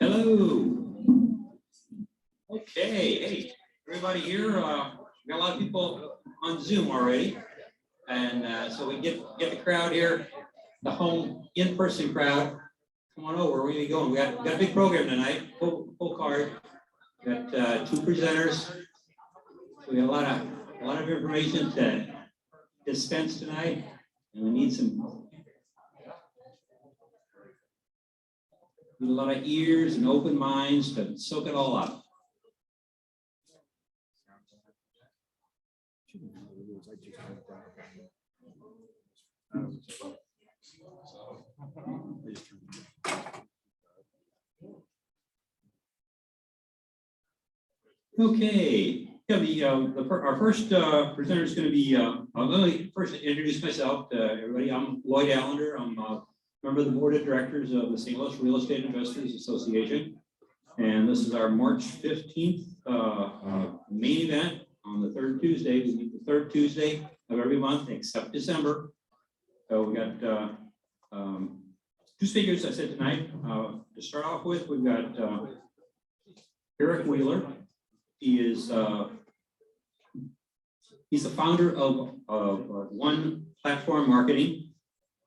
Hello. Okay, hey, everybody here. We got a lot of people on Zoom already, and so we get the crowd here, the home in-person crowd. Come on over. Where are we going? We got a big program tonight. Full card. We got two presenters. So we got a lot of information to dispense tonight, and we need a lot of ears and open minds to soak it all up. Okay, yeah, our first presenter is going to be, let me first introduce myself to everybody. I'm Lloyd Allender. I'm a member of the board of directors of the St. Louis Real Estate Investors Association. And this is our March 15th main event on the third Tuesday. We meet the third Tuesday of every month except December. So we got two speakers, I said tonight. To start off with, we've got Eric Wheeler. He is he's the founder of One Platform Marketing.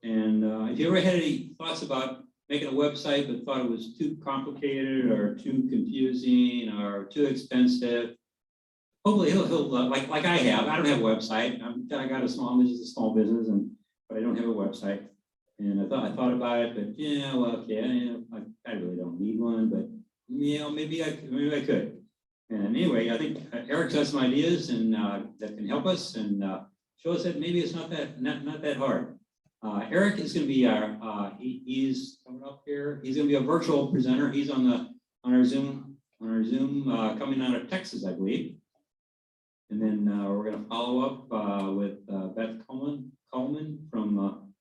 And if you ever had any thoughts about making a website but thought it was too complicated or too confusing or too expensive, hopefully he'll like I have. I don't have a website. I got a small business, but I don't have a website. And I thought about it, but yeah, well, okay, I really don't need one, but maybe I could. And anyway, I think Eric's got some ideas and that can help us and show us that maybe it's not that hard. Eric is going to be he's coming up here. He's going to be a virtual presenter. He's on our Zoom coming out of Texas, I believe. And then we're going to follow up with Beth Kullmann from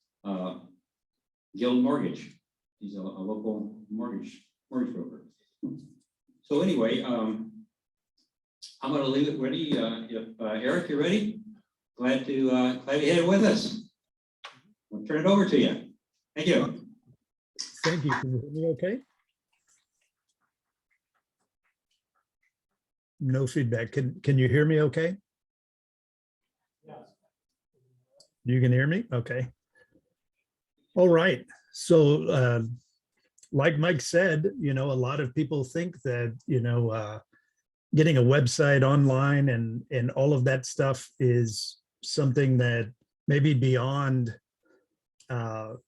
Guild Mortgage. He's a local mortgage broker. So anyway, I'm going to leave it ready. If Eric, you're ready, glad to have you here with us. I'll turn it over to you. Thank you. Thank you. Can you hear me okay? No feedback. Can you hear me okay? Yes. You can hear me? Okay. All right. So like Mike said, a lot of people think that, getting a website online and all of that stuff is something that maybe beyond the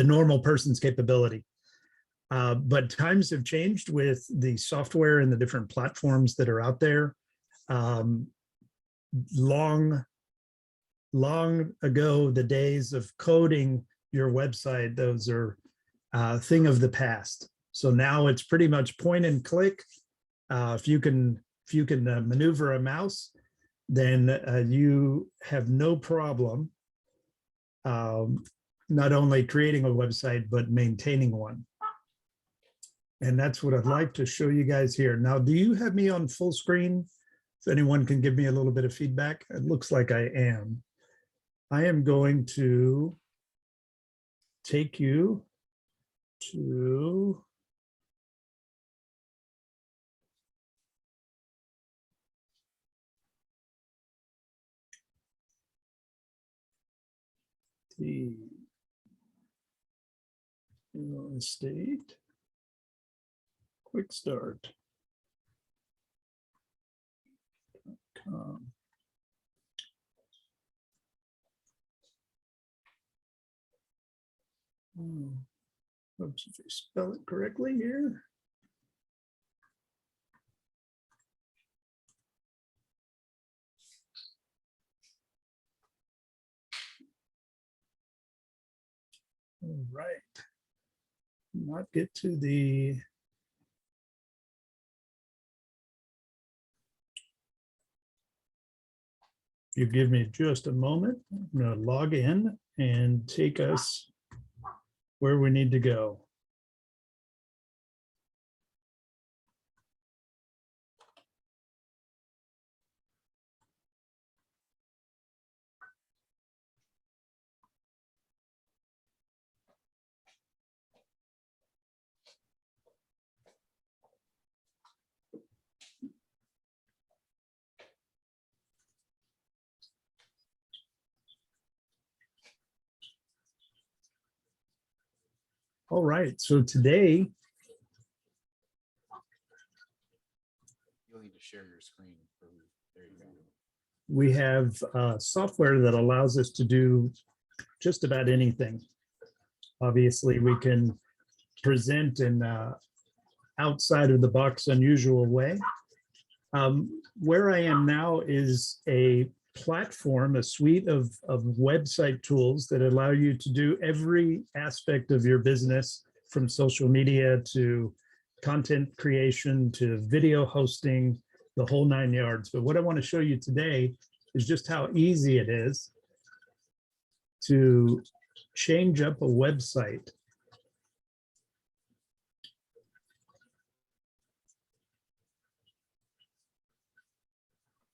normal person's capability. But times have changed with the software and the different platforms that are out there. Long ago, the days of coding your website, those are a thing of the past. So now it's pretty much point and click. If you can maneuver a mouse, then you have no problem not only creating a website, but maintaining one. And that's what I'd like to show you guys here. Now, do you have me on full screen? If anyone can give me a little bit of feedback, it looks like I am. I am going to take you to the real estate quick start. Oops, if I spell it correctly here. All right. Not get to the you give me just a moment. I'm going to log in and take us where we need to go. All right, so today You'll need to share your screen. There you go. we have software that allows us to do just about anything. Obviously, we can present in outside of the box, unusual way. Where I am now is a platform, a suite of website tools that allow you to do every aspect of your business, from social media to content creation to video hosting, the whole 9 yards. But what I want to show you today is just how easy it is to change up a website.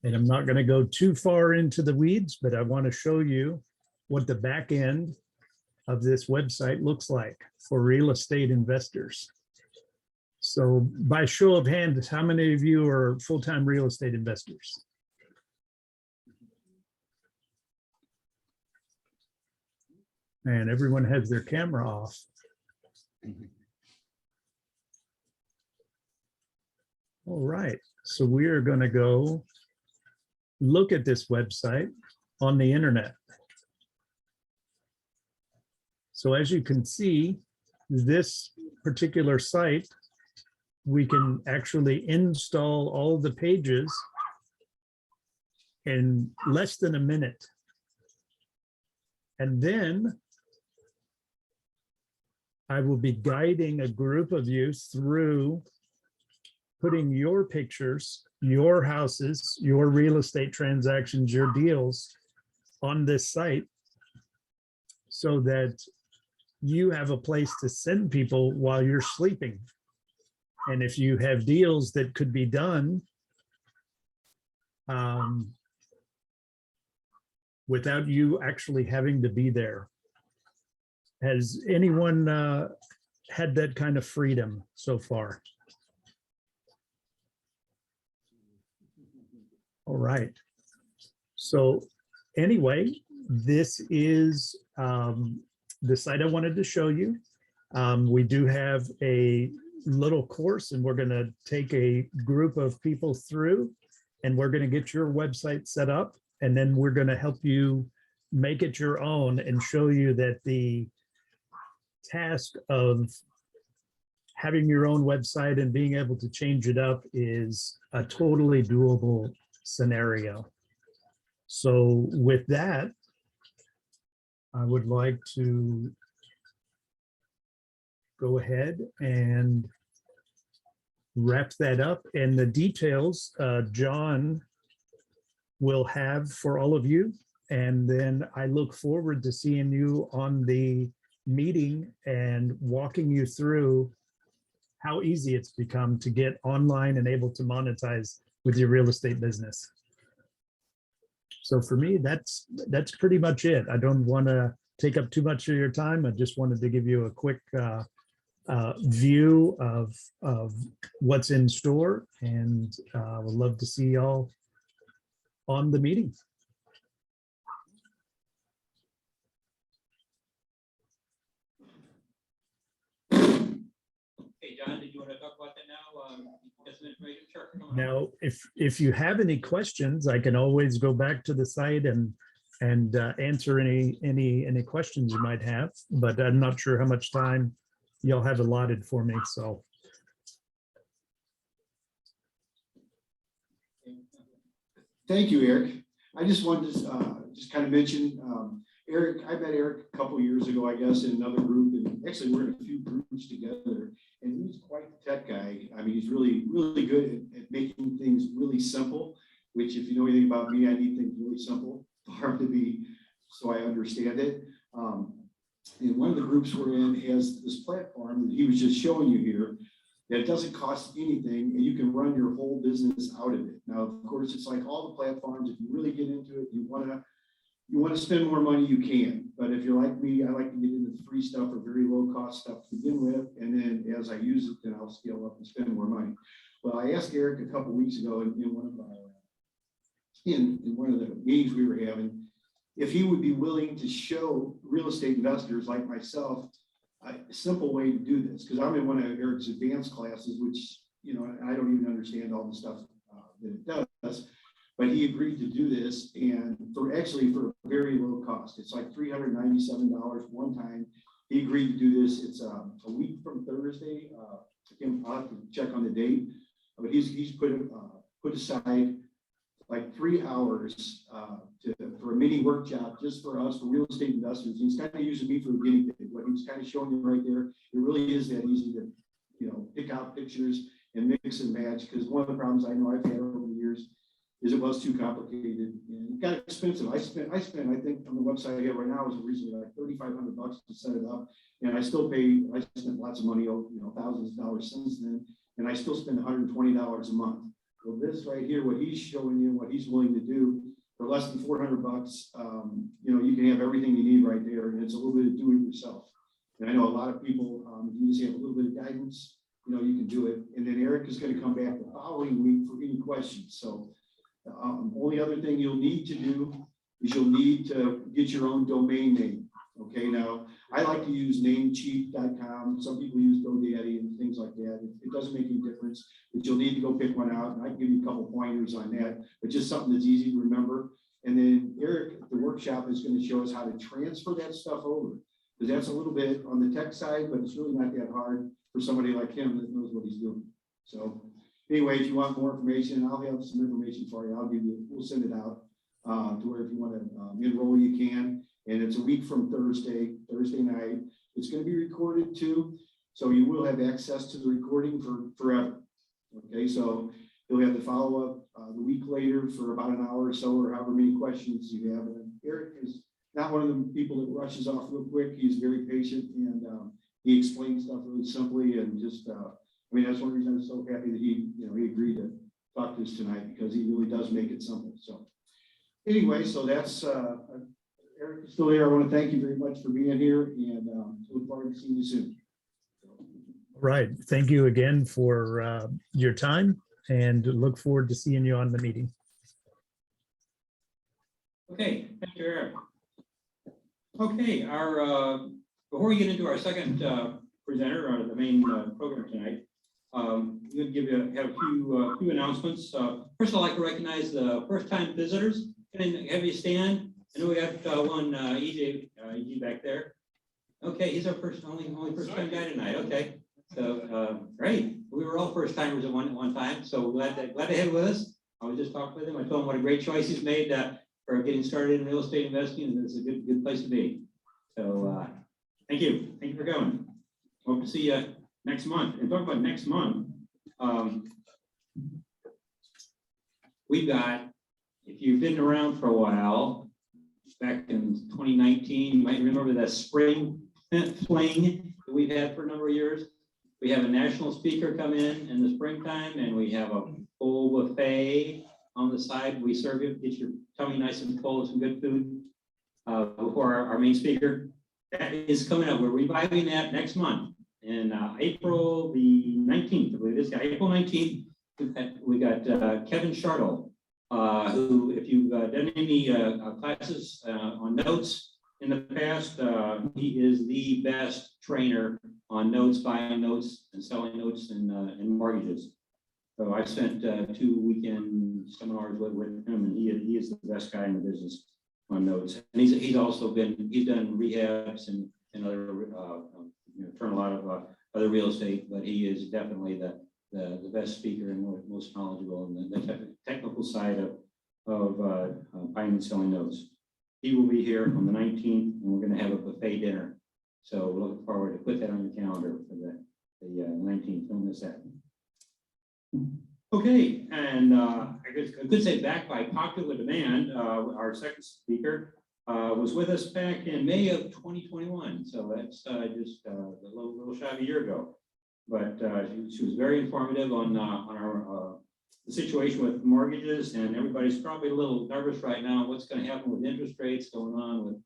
And I'm not going to go too far into the weeds, but I want to show you what the back end of this website looks like for real estate investors. So by show of hands, how many of you are full-time real estate investors? And everyone has their camera off. All right, so we are going to go look at this website on the internet. So as you can see, this particular site, we can actually install all the pages in less than a minute. And then I will be guiding a group of you through putting your pictures, your houses, your real estate transactions, your deals on this site so that you have a place to send people while you're sleeping. And if you have deals that could be done without you actually having to be there. Has anyone had that kind of freedom so far? All right. So anyway, this is the site I wanted to show you. We do have a little course, and we're going to take a group of people through, and we're going to get your website set up, and then we're going to help you make it your own and show you that the task of having your own website and being able to change it up is a totally doable scenario. So with that, I would like to go ahead and wrap that up, and the details John will have for all of you. And then I look forward to seeing you on the meeting and walking you through how easy it's become to get online and able to monetize with your real estate business. So for me, that's pretty much it. I don't want to take up too much of your time. I just wanted to give you a quick view of what's in store, and would love to see y'all on the meeting. Hey, John, did you want to talk about that now? Get some information? Sure. Come on. Now, if you have any questions, I can always go back to the site and answer any questions you might have, but I'm not sure how much time you'll have allotted for me, so. Thank you, Eric. I just wanted to just kind of mention, Eric, I met Eric a couple years ago, I guess, in another group, and actually we're in a few groups together, and he's quite the tech guy. I mean, he's really, really good at making things really simple, which if you know anything about me, I need things really simple for him to be, so I understand it. And one of the groups we're in has this platform that he was just showing you here, that it doesn't cost anything, and you can run your whole business out of it. Now, of course, it's like all the platforms, if you really get into it, you want to spend more money, you can. But if you're like me, I like to get into the free stuff or very low cost stuff to begin with, and then as I use it, then I'll scale up and spend more money. Well, I asked Eric a couple of weeks ago in one of the meetings we were having, if he would be willing to show real estate investors like myself a simple way to do this, because I'm in one of Eric's advanced classes, which, you know, I don't even understand all the stuff that it does. But he agreed to do this, and for a very low cost. It's like $397 one time. He agreed to do this. It's a week from Thursday. Again, I'll have to check on the date, but he's put aside like 3 hours for a mini workshop just for us, for real estate investors. He's kind of using me for a guinea pig. What he was kind of showing you right there, it really is that easy to, you know, pick out pictures and mix and match. Because one of the problems I know I've had over the years is it was too complicated and it got expensive. I spent, I think on the website I have right now is originally like $3,500 to set it up. And I still pay, I spent lots of money, you know, thousands of dollars since then. And I still spend $120 a month. So this right here, what he's showing you, what he's willing to do for less than $400, you know, you can have everything you need right there. And it's a little bit of do it yourself. And I know a lot of people, if you just have a little bit of guidance, you know, you can do it. And then Eric is going to come back the following week for any questions. So only other thing you'll need to do is you'll need to get your own domain name. Okay, now I like to use namecheap.com. Some people use GoDaddy and things like that. It doesn't make any difference, but you'll need to go pick one out. And I can give you a couple pointers on that, but just something that's easy to remember. And then Eric, the workshop is going to show us how to transfer that stuff over, because that's a little bit on the tech side, but it's really not that hard for somebody like him that knows what he's doing. So anyway, if you want more information, I'll have some information for you. We'll send it out to where if you want to enroll, you can. And it's a week from Thursday night. It's going to be recorded too. So you will have access to the recording for forever. Okay, so you'll have the follow-up the week later for about an hour or so, or however many questions you have. And Eric is not one of the people that rushes off real quick. He's very patient, and he explains stuff really simply. And just, I mean, that's one reason I'm so happy that he agreed to talk to us tonight, because he really does make it simple. So anyway, so that's Eric is still here. I want to thank you very much for being here, and look forward to seeing you soon. Right. Thank you again for your time, and look forward to seeing you on the meeting. Okay, thank you, Eric. Okay, before we get into our second presenter, or the main program tonight, I'm going to have a few announcements. First, I'd like to recognize the first-time visitors. Can I have you stand? I know we got one EJ back there. Okay, he's our only first-time guy tonight. Okay, so great. We were all first-timers at one time, so glad to have you with us. I was just talking with him. I told him what a great choice he's made for getting started in real estate investing, and it's a good place to be. So thank you for coming. Hope to see you next month. And talk about next month, we've got, if you've been around for a while, back in 2019, you might remember that spring fling that we've had for a number of years. We have a national speaker come in the springtime, and we have a full buffet on the side. We serve you, get your tummy nice and full of some good food before our main speaker. That is coming up. We're reviving that next month. In April the 19th, I believe this guy, April 19th, we got Kevin Shardle, who, if you've done any classes on notes in the past, he is the best trainer on notes, buying notes and selling notes and mortgages. So I spent 2 weekend seminars with him, and he is the best guy in the business on notes. And he's done rehabs and other turn a lot of other real estate, but he is definitely the best speaker and most knowledgeable in the technical side of buying and selling notes. He will be here on the 19th, and we're going to have a buffet dinner. So we're looking forward to put that on your calendar for the 19th. Don't miss that. Okay, and I could say back by popular demand, our second speaker was with us back in May of 2021. So that's just a little shy of a year ago. But she was very informative on our the situation with mortgages, and everybody's probably a little nervous right now. What's going to happen with interest rates going on with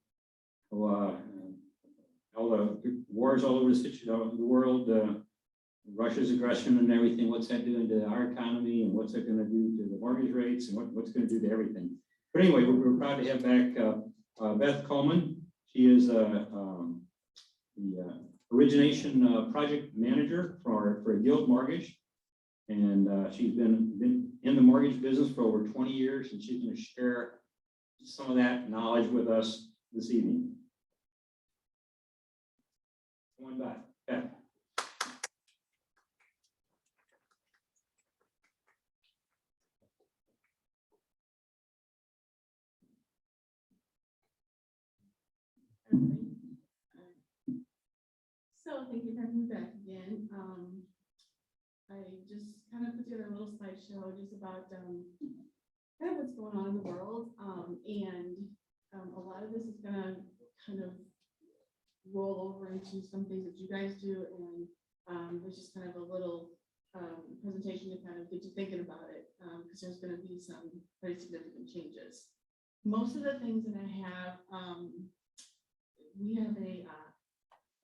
all the wars all over the world, Russia's aggression and everything. What's that doing to our economy, and what's it going to do to the mortgage rates, and what's going to do to everything? But anyway, we're proud to have back Beth Kullmann. She is the origination project manager for Guild Mortgage. And she's been in the mortgage business for over 20 years, and she's going to share some of that knowledge with us this evening. Come on back. Beth. So thank you for having me back again. I just kind of put together a little slideshow just about kind of what's going on in the world. A lot of this is gonna kind of roll over into some things that you guys do, and there's just kind of a little presentation to kind of get you thinking about it, because there's gonna be some very significant changes. Most of the things that I have, we have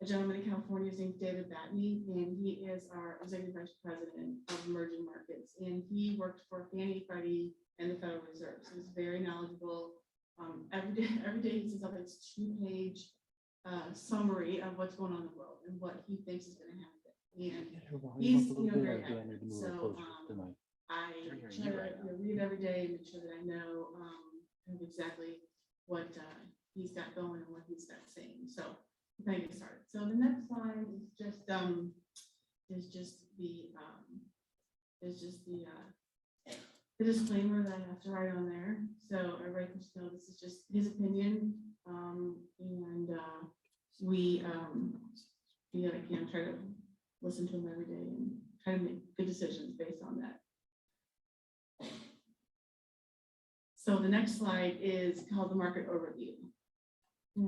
a gentleman in California named David Batney, and he is our executive vice president of emerging markets. And he worked for Fannie, Freddie, and the Federal Reserve. So he's very knowledgeable. Every day he sends up his 2-page summary of what's going on in the world and what he thinks is going to happen. And he's very accurate. So I try to read every day and make sure that I know kind of exactly what he's got going and what he's got saying. So we're going to get started. So the next slide is just the disclaimer that I have to write on there. So everybody can just know this is just his opinion, we try to listen to him every day and try to make good decisions based on that. So the next slide is called the market overview. I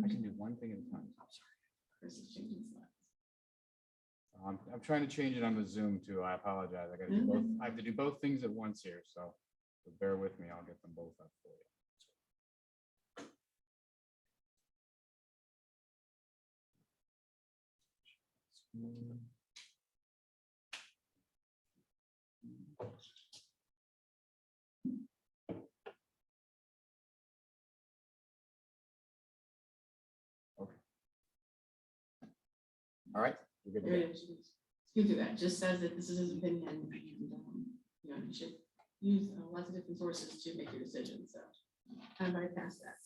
can do one thing at a time. I'm sorry. Chris is changing slides. I'm trying to change it on the Zoom too. I apologize. I got to do both. I have to do both things at once here, so bear with me. I'll get them both up for you. Okay. All right. We're good to go. You do that. Just says that this is his opinion, and you should use lots of different sources to make your decision. So I bypass that.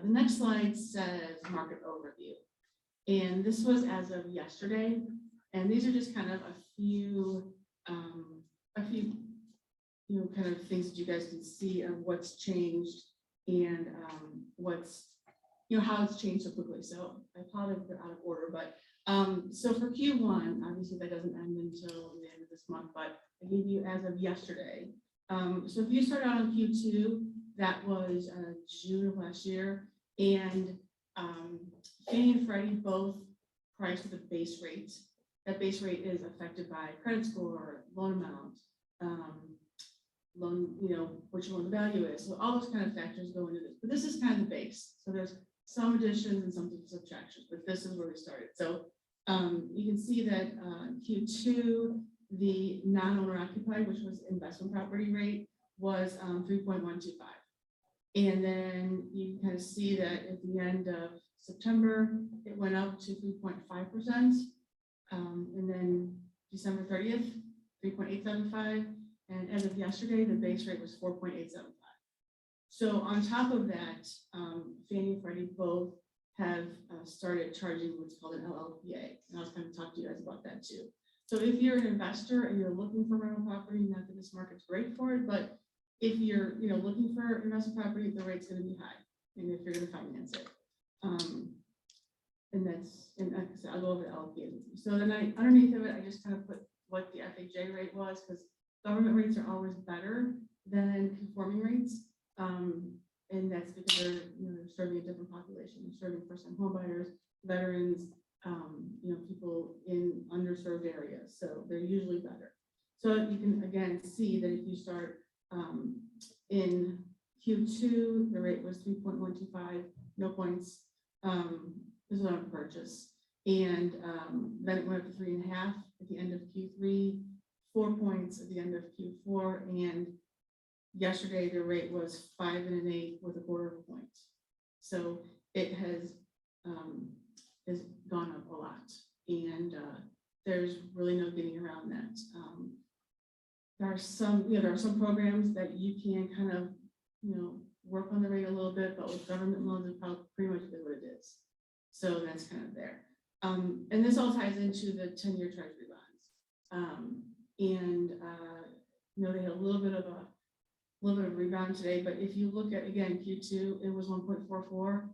The next slide says market overview, and this was as of yesterday. And these are just kind of a few kind of things that you guys can see of what's changed and how it's changed so quickly. So I apologize if they're out of order, but so for Q1, obviously that doesn't end until the end of this month, but I gave you as of yesterday. So if you start out on Q2, that was June of last year, and Fannie and Freddie both priced with a base rate. That base rate is affected by credit score, loan amount, what your loan value is. So all those kind of factors go into this, but this is kind of the base. So there's some additions and some subtractions, but this is where we started. So you can see that Q2, the non-owner occupied, which was investment property rate, was 3.125. And then you can kind of see that at the end of September, it went up to 3.5%. And then December 30th, 3.875. And as of yesterday, the base rate was 4.875. So on top of that, Fannie and Freddie both have started charging what's called an LLPA. And I was going to talk to you guys about that too. So if you're an investor and you're looking for rental property, not that this market's great for it, but if you're looking for investment property, the rate's going to be high, and if you're going to finance it. And like I said, I'll go over the LLPA with you. So then underneath of it, I just kind of put what the FHA rate was, because government rates are always better than conforming rates. And that's because they're serving a different population. They're serving first-time homebuyers, veterans, people in underserved areas. So they're usually better. So you can again see that if you start in Q2, the rate was 3.125, no points. This is on a purchase, and then it went up to 3.5 at the end of Q3, 4 points at the end of Q4, and yesterday the rate was 5 1/8 with 1/4 point. So it has has gone up a lot, and there's really no getting around that. There are some programs that you can kind of, work on the rate a little bit, but with government loans, it's probably pretty much what it is. So that's kind of there. And this all ties into the 10-year Treasury bonds. They had a little bit of a rebound today, but if you look at, again, Q2, it was 1.44.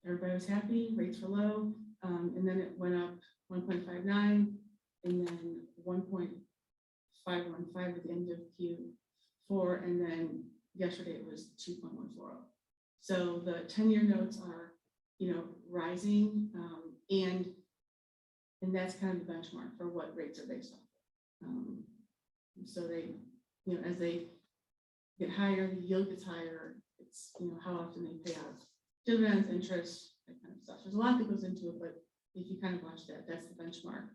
Everybody was happy, rates were low, and then it went up 1.59, and then 1.515 at the end of Q4, and then yesterday it was 2.140. So the 10-year notes are, rising, and that's kind of the benchmark for what rates are based on. So they, as they get higher, the yield gets higher. It's, how often they pay out dividends, interest, that kind of stuff. There's a lot that goes into it, but if you kind of watch that, that's the benchmark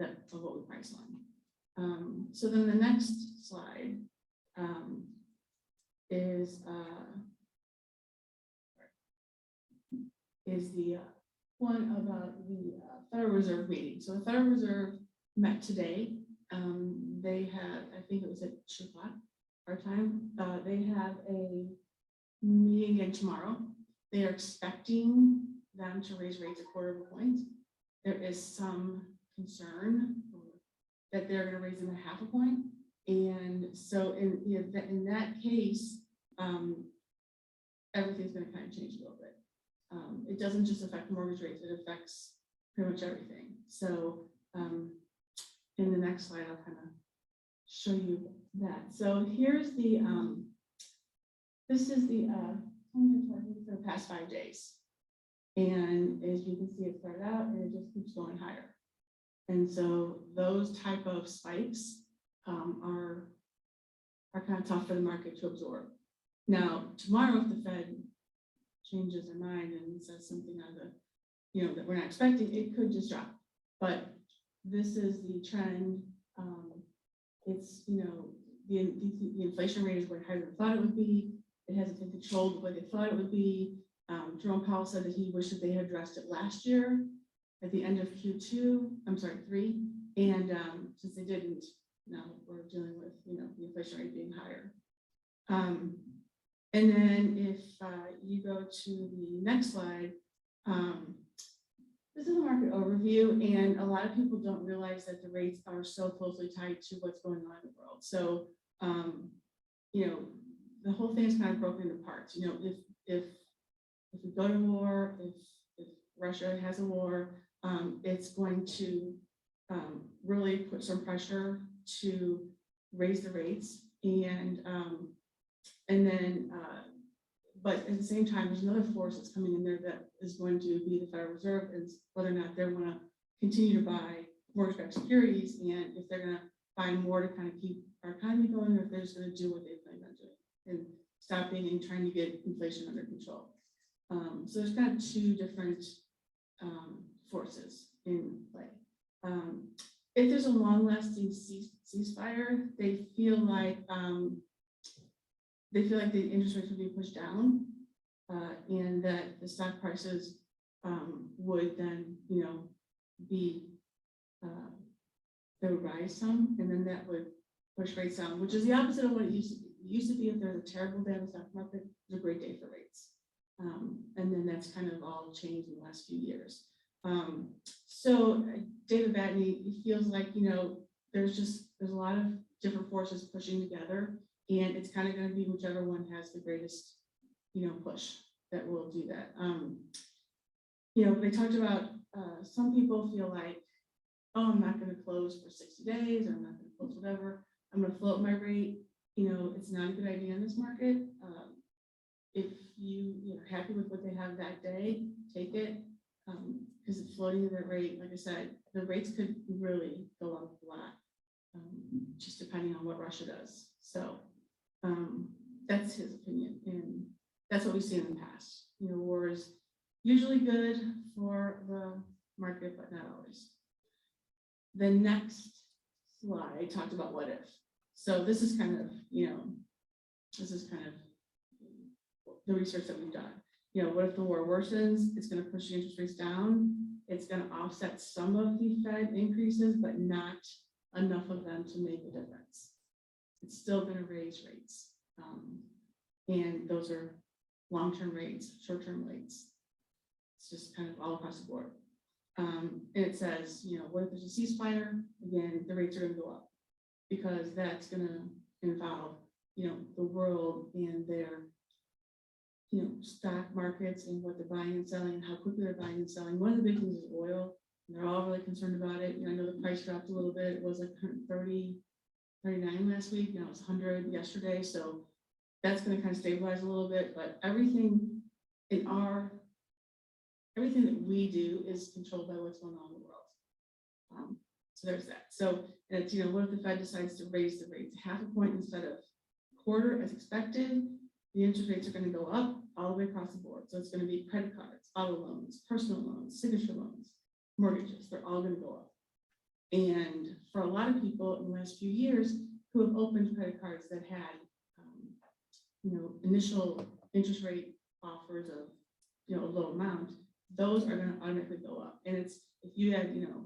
of what we price on. So then the next slide is the one about the Federal Reserve meeting. So the Federal Reserve met today. They had, I think it was at 2 o'clock our time. They have a meeting again tomorrow. They are expecting them to raise rates 1/4 point. There is some concern that they're going to raise them 1/2 point. And so in that case, everything's going to kind of change a little bit. It doesn't just affect mortgage rates, it affects pretty much everything. So in the next slide, I'll kind of show you that. So here's the, this is the for the past 5 days. And as you can see, it started out and it just keeps going higher. And so those type of spikes are kind of tough for the market to absorb. Now, tomorrow, if the Fed changes their mind and says something out of the, that we're not expecting, it could just drop. But this is the trend. It's, the inflation rate is going higher than they thought it would be. It hasn't been controlled the way they thought it would be. Jerome Powell said that he wished that they had addressed it last year at the end of Q3. And since they didn't, now we're dealing with, the inflation rate being higher. And then if you go to the next slide, this is a market overview, and a lot of people don't realize that the rates are so closely tied to what's going on in the world. So, the whole thing is kind of broken into parts. If we go to war, if Russia has a war, it's going to really put some pressure to raise the rates, and then but at the same time, there's another force that's coming in there that is going to be the Federal Reserve, is whether or not they want to continue to buy mortgage-backed securities, and if they're going to buy more to kind of keep our economy going, or if they're just going to do what they plan on doing and stopping and trying to get inflation under control. So there's kind of two different forces in play. If there's a long-lasting ceasefire, they feel like the interest rates would be pushed down, and that the stock prices would then, be they would rise some, and then that would push rates down, which is the opposite of what it used to be. It used to be if there's a terrible day in the stock market, it's a great day for rates. And then that's kind of all changed in the last few years. So David Batney, it feels like, there's a lot of different forces pushing together, and it's kind of going to be whichever one has the greatest, push that will do that. They talked about some people feel like, oh, I'm not going to close for 60 days, or I'm not going to close whatever. I'm going to float my rate. It's not a good idea in this market. If you're happy with what they have that day, take it, because it's floating at that rate. Like I said, the rates could really go up a lot, just depending on what Russia does. So that's his opinion, and that's what we've seen in the past. War is usually good for the market, but not always. The next slide talked about what if. So this is kind of, the research that we've done. you know, what if the war worsens? It's gonna push the interest rates down. It's gonna offset some of the Fed increases, but not enough of them to make a difference. It's still gonna raise rates. And those are long-term rates, short-term rates. It's just kind of all across the board. And it says, you know, what if there's a ceasefire? Again, the rates are gonna go up because that's gonna involve, you know, the world and their, you know, stock markets and what they're buying and selling and how quickly they're buying and selling. One of the big things is oil. And they're all really concerned about it. You know, I know the price dropped a little bit. It was like 130, 39 last week. Now it's 100 yesterday. So that's going to kind of stabilize a little bit. But everything that we do is controlled by what's going on in the world. So there's that. So it's, you know, what if the Fed decides to raise the rates 0.5 point instead of 1/4 as expected? The interest rates are going to go up all the way across the board. So it's going to be credit cards, auto loans, personal loans, signature loans, mortgages. They're all going to go up. And for a lot of people in the last few years who have opened credit cards that had, you know, initial interest rate offers of, you know, a low amount, those are going to automatically go up. And it's, if you had, you know,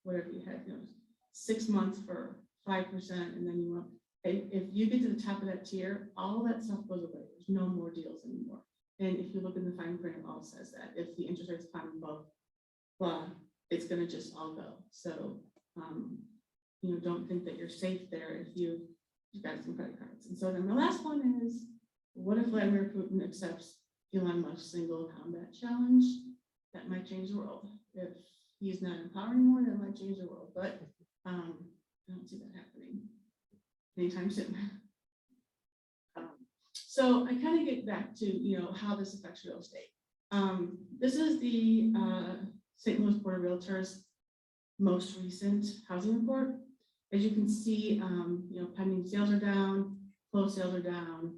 whatever you had, you know, 6 months for 5%, and then you want, if you get to the top of that tier, all that stuff goes away. There's no more deals anymore. And if you look in the fine print, it all says that if the interest rates climb above blah, it's going to just all go. So, you know, don't think that you're safe there if you've got some credit cards. And so then the last one is, what if Vladimir Putin accepts Elon Musk's single combat challenge? That might change the world. If he's not in power anymore, that might change the world. But I don't see that happening anytime soon. So I kind of get back to, you know, how this affects real estate. This is the St. Louis Board of Realtors most recent housing report. As you can see, you know, pending sales are down, closed sales are down,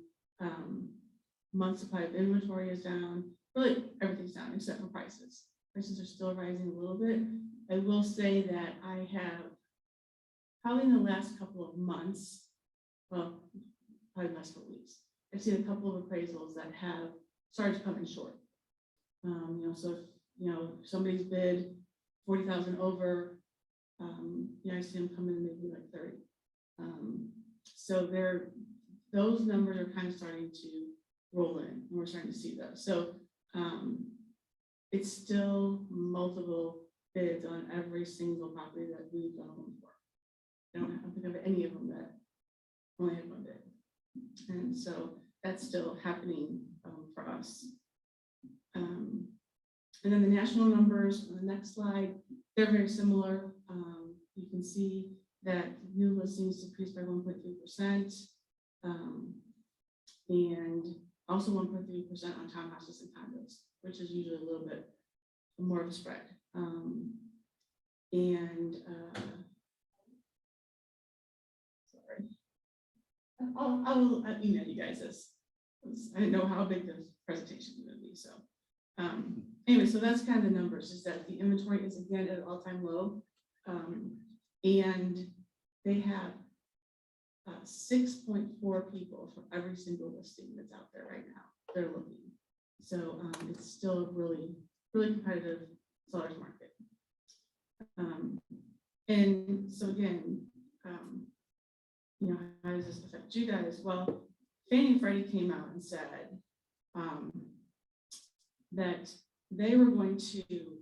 month supply of inventory is down. Really, everything's down except for prices. Prices are still rising a little bit. I will say that I have probably in the last couple of months, well, probably last couple weeks, I've seen a couple of appraisals that have started to come in short. You know, so if, you know, somebody's bid 40,000 over, you know, I see them come in maybe like 30. So those numbers are kind of starting to roll in, and we're starting to see those. So it's still multiple bids on every single property that we've done one for. I don't think of any of them that only have one bid. And so that's still happening for us. And then the national numbers on the next slide, they're very similar. You can see that new listings decreased by 1.3%, and also 1.3% on townhouses and condos, which is usually a little bit more of a spread. Sorry, I'll email you guys this. I didn't know how big this presentation was going to be. So anyway, so that's kind of the numbers, is that the inventory is again at an all-time low. And they have 6.4 people for every single listing that's out there right now. They're looking. So it's still a really, really competitive seller's market. And so again, you know, how does this affect you guys? Well, Fannie and Freddie came out and said that they were going to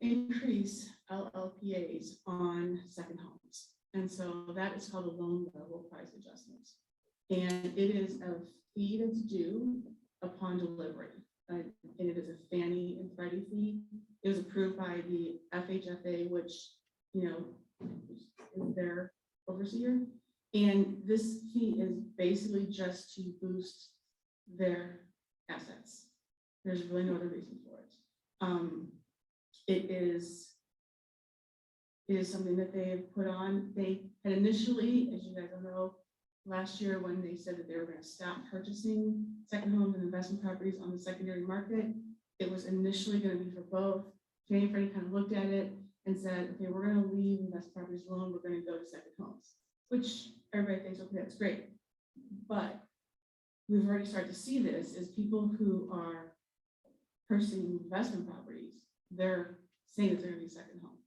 increase LLPAs on second homes. And so that is called a loan level price adjustment. And it is a fee that's due upon delivery. And it is a Fannie and Freddie fee. It was approved by the FHFA, which, you know, is their overseer. And this fee is basically just to boost their assets. There's really no other reason for it. It is something that they have put on. They had initially, as you guys all know, last year when they said that they were going to stop purchasing second homes and investment properties on the secondary market, it was initially going to be for both. Fannie and Freddie kind of looked at it and said, okay, we're going to leave investment properties alone. We're going to go to second homes, which everybody thinks, okay, that's great. But we've already started to see this, is people who are purchasing investment properties, they're saying it's gonna be a second home.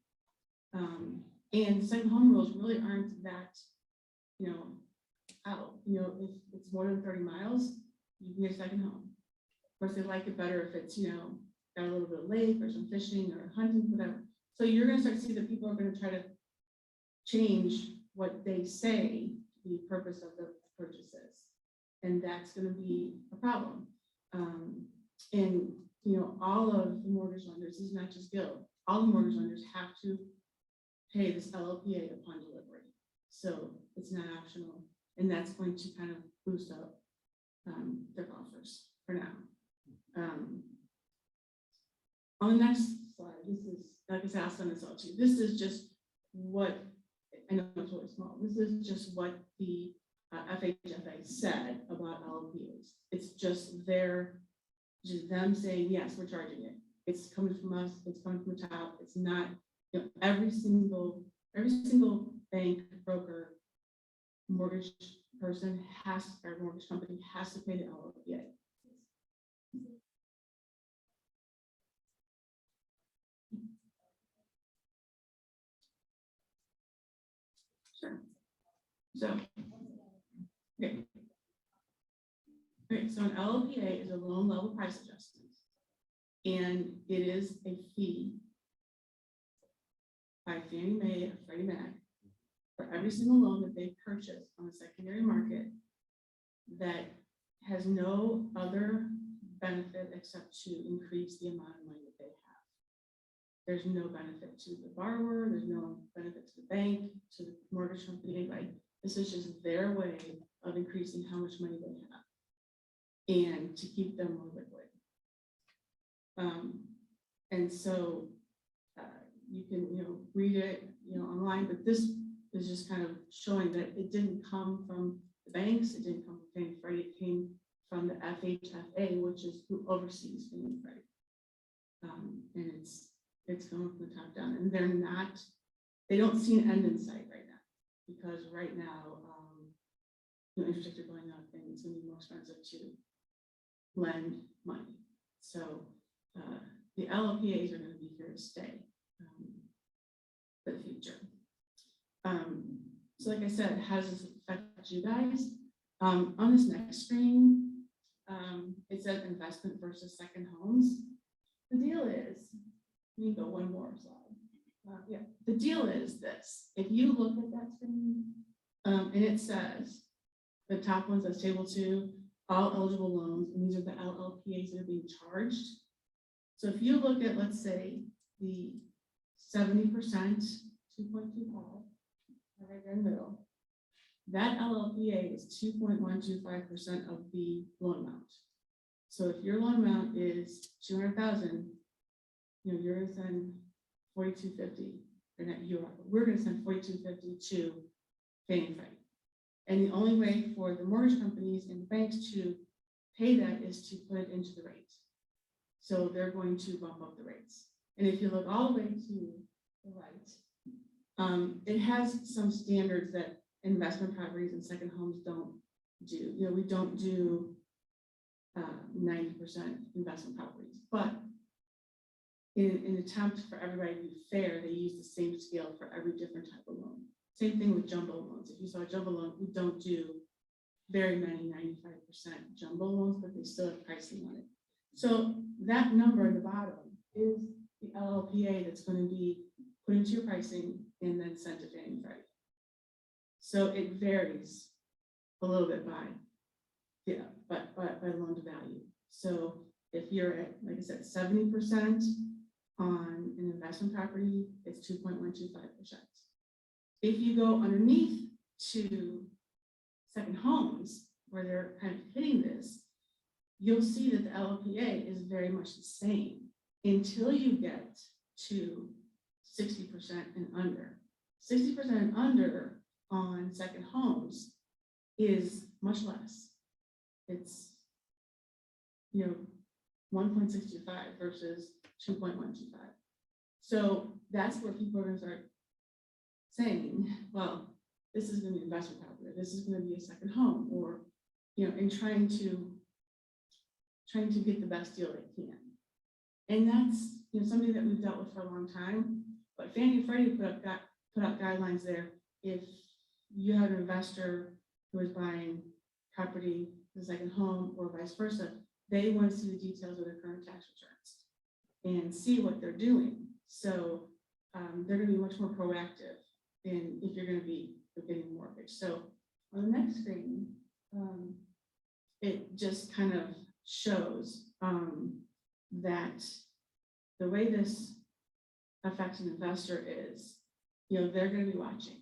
And second home rules really aren't that, out, if it's more than 30 miles, you can get a second home. Of course, they like it better if it's, got a little bit of lake or some fishing or hunting, whatever. So you're gonna start to see that people are gonna try to change what they say the purpose of the purchase is. And that's gonna be a problem. And, all of the mortgage lenders, this is not just Guild, all the mortgage lenders have to pay this LLPA upon delivery. So it's not optional, and that's going to kind of boost up their offers for now. On the next slide, this is, like I said, I'll send this out to you. This is just what, I know it's really small, this is just what the FHFA said about LLPAs. It's just them saying, yes, we're charging it. It's coming from us, it's coming from the top. It's not, every single bank, broker, mortgage person or mortgage company has to pay the LLPA. Sure. So, okay. Okay, so an LLPA is a loan level price adjustment, and it is a fee by Fannie Mae or Freddie Mac for every single loan that they purchase on the secondary market that has no other benefit except to increase the amount of money that they have. There's no benefit to the borrower, there's no benefit to the bank, to the mortgage company, anybody. This is just their way of increasing how much money they have and to keep them more liquid. And so you can, read it, online, but this is just kind of showing that it didn't come from the banks, it didn't come from Fannie and Freddie, it came from the FHFA, which is who oversees Fannie and Freddie. And it's going from the top down, and they don't see an end in sight right now, because right now, interest rates are going up and it's going to be more expensive to lend money. So the LLPAs are going to be here to stay for the future. So like I said, how does this affect you guys? On this next screen, it says investment versus second homes. The deal is, let me go one more slide. Yeah, the deal is this. If you look at that screen, and it says, the top one says table 2, all eligible loans, and these are the LLPAs that are being charged. So if you look at, let's say, the 70%, 2.25, right there in the middle, that LLPA is 2.125% of the loan amount. So if your loan amount is 200,000, you're going to send 4,250, or not you are, we're going to send 4,250 to Fannie and Freddie. And the only way for the mortgage companies and banks to pay that is to put it into the rate. So they're going to bump up the rates. And if you look all the way to the right, it has some standards that investment properties and second homes don't do. We don't do 90% investment properties, but in an attempt for everybody to be fair, they use the same scale for every different type of loan. Same thing with jumbo loans. If you saw a jumbo loan, we don't do very many 95% jumbo loans, but they still have pricing on it. So that number at the bottom is the LLPA that's going to be put into your pricing and then sent to Fannie and Freddie. So it varies a little bit by loan to value. So if you're at, like I said, 70% on an investment property, it's 2.125%. If you go underneath to second homes, where they're kind of hitting this, you'll see that the LLPA is very much the same until you get to 60% and under. 60% and under on second homes is much less. It's 1.625 versus 2.125. So that's where people are going to start saying, well, this is going to be investment property, this is going to be a second home, or and trying to get the best deal they can. And that's, something that we've dealt with for a long time, but Fannie and Freddie put out guidelines there. If you have an investor who is buying property, the second home or vice versa, they want to see the details of their current tax returns and see what they're doing. So they're going to be much more proactive in if you're going to be getting a mortgage. So on the next screen, it just kind of shows that the way this affects an investor is, they're going to be watching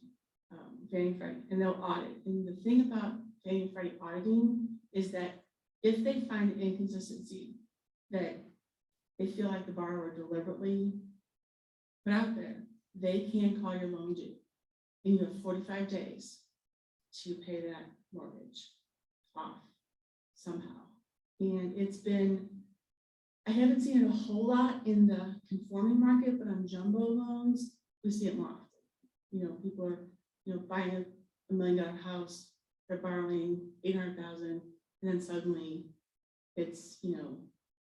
Fannie and Freddie, and they'll audit. And the thing about Fannie and Freddie auditing is that if they find an inconsistency that they feel like the borrower deliberately put out there, they can call your loan due, and you have 45 days to pay that mortgage off somehow. And I haven't seen it a whole lot in the conforming market, but on jumbo loans, we see it more often. People are, buying a $1 million house, they're borrowing 800,000, and then suddenly it's,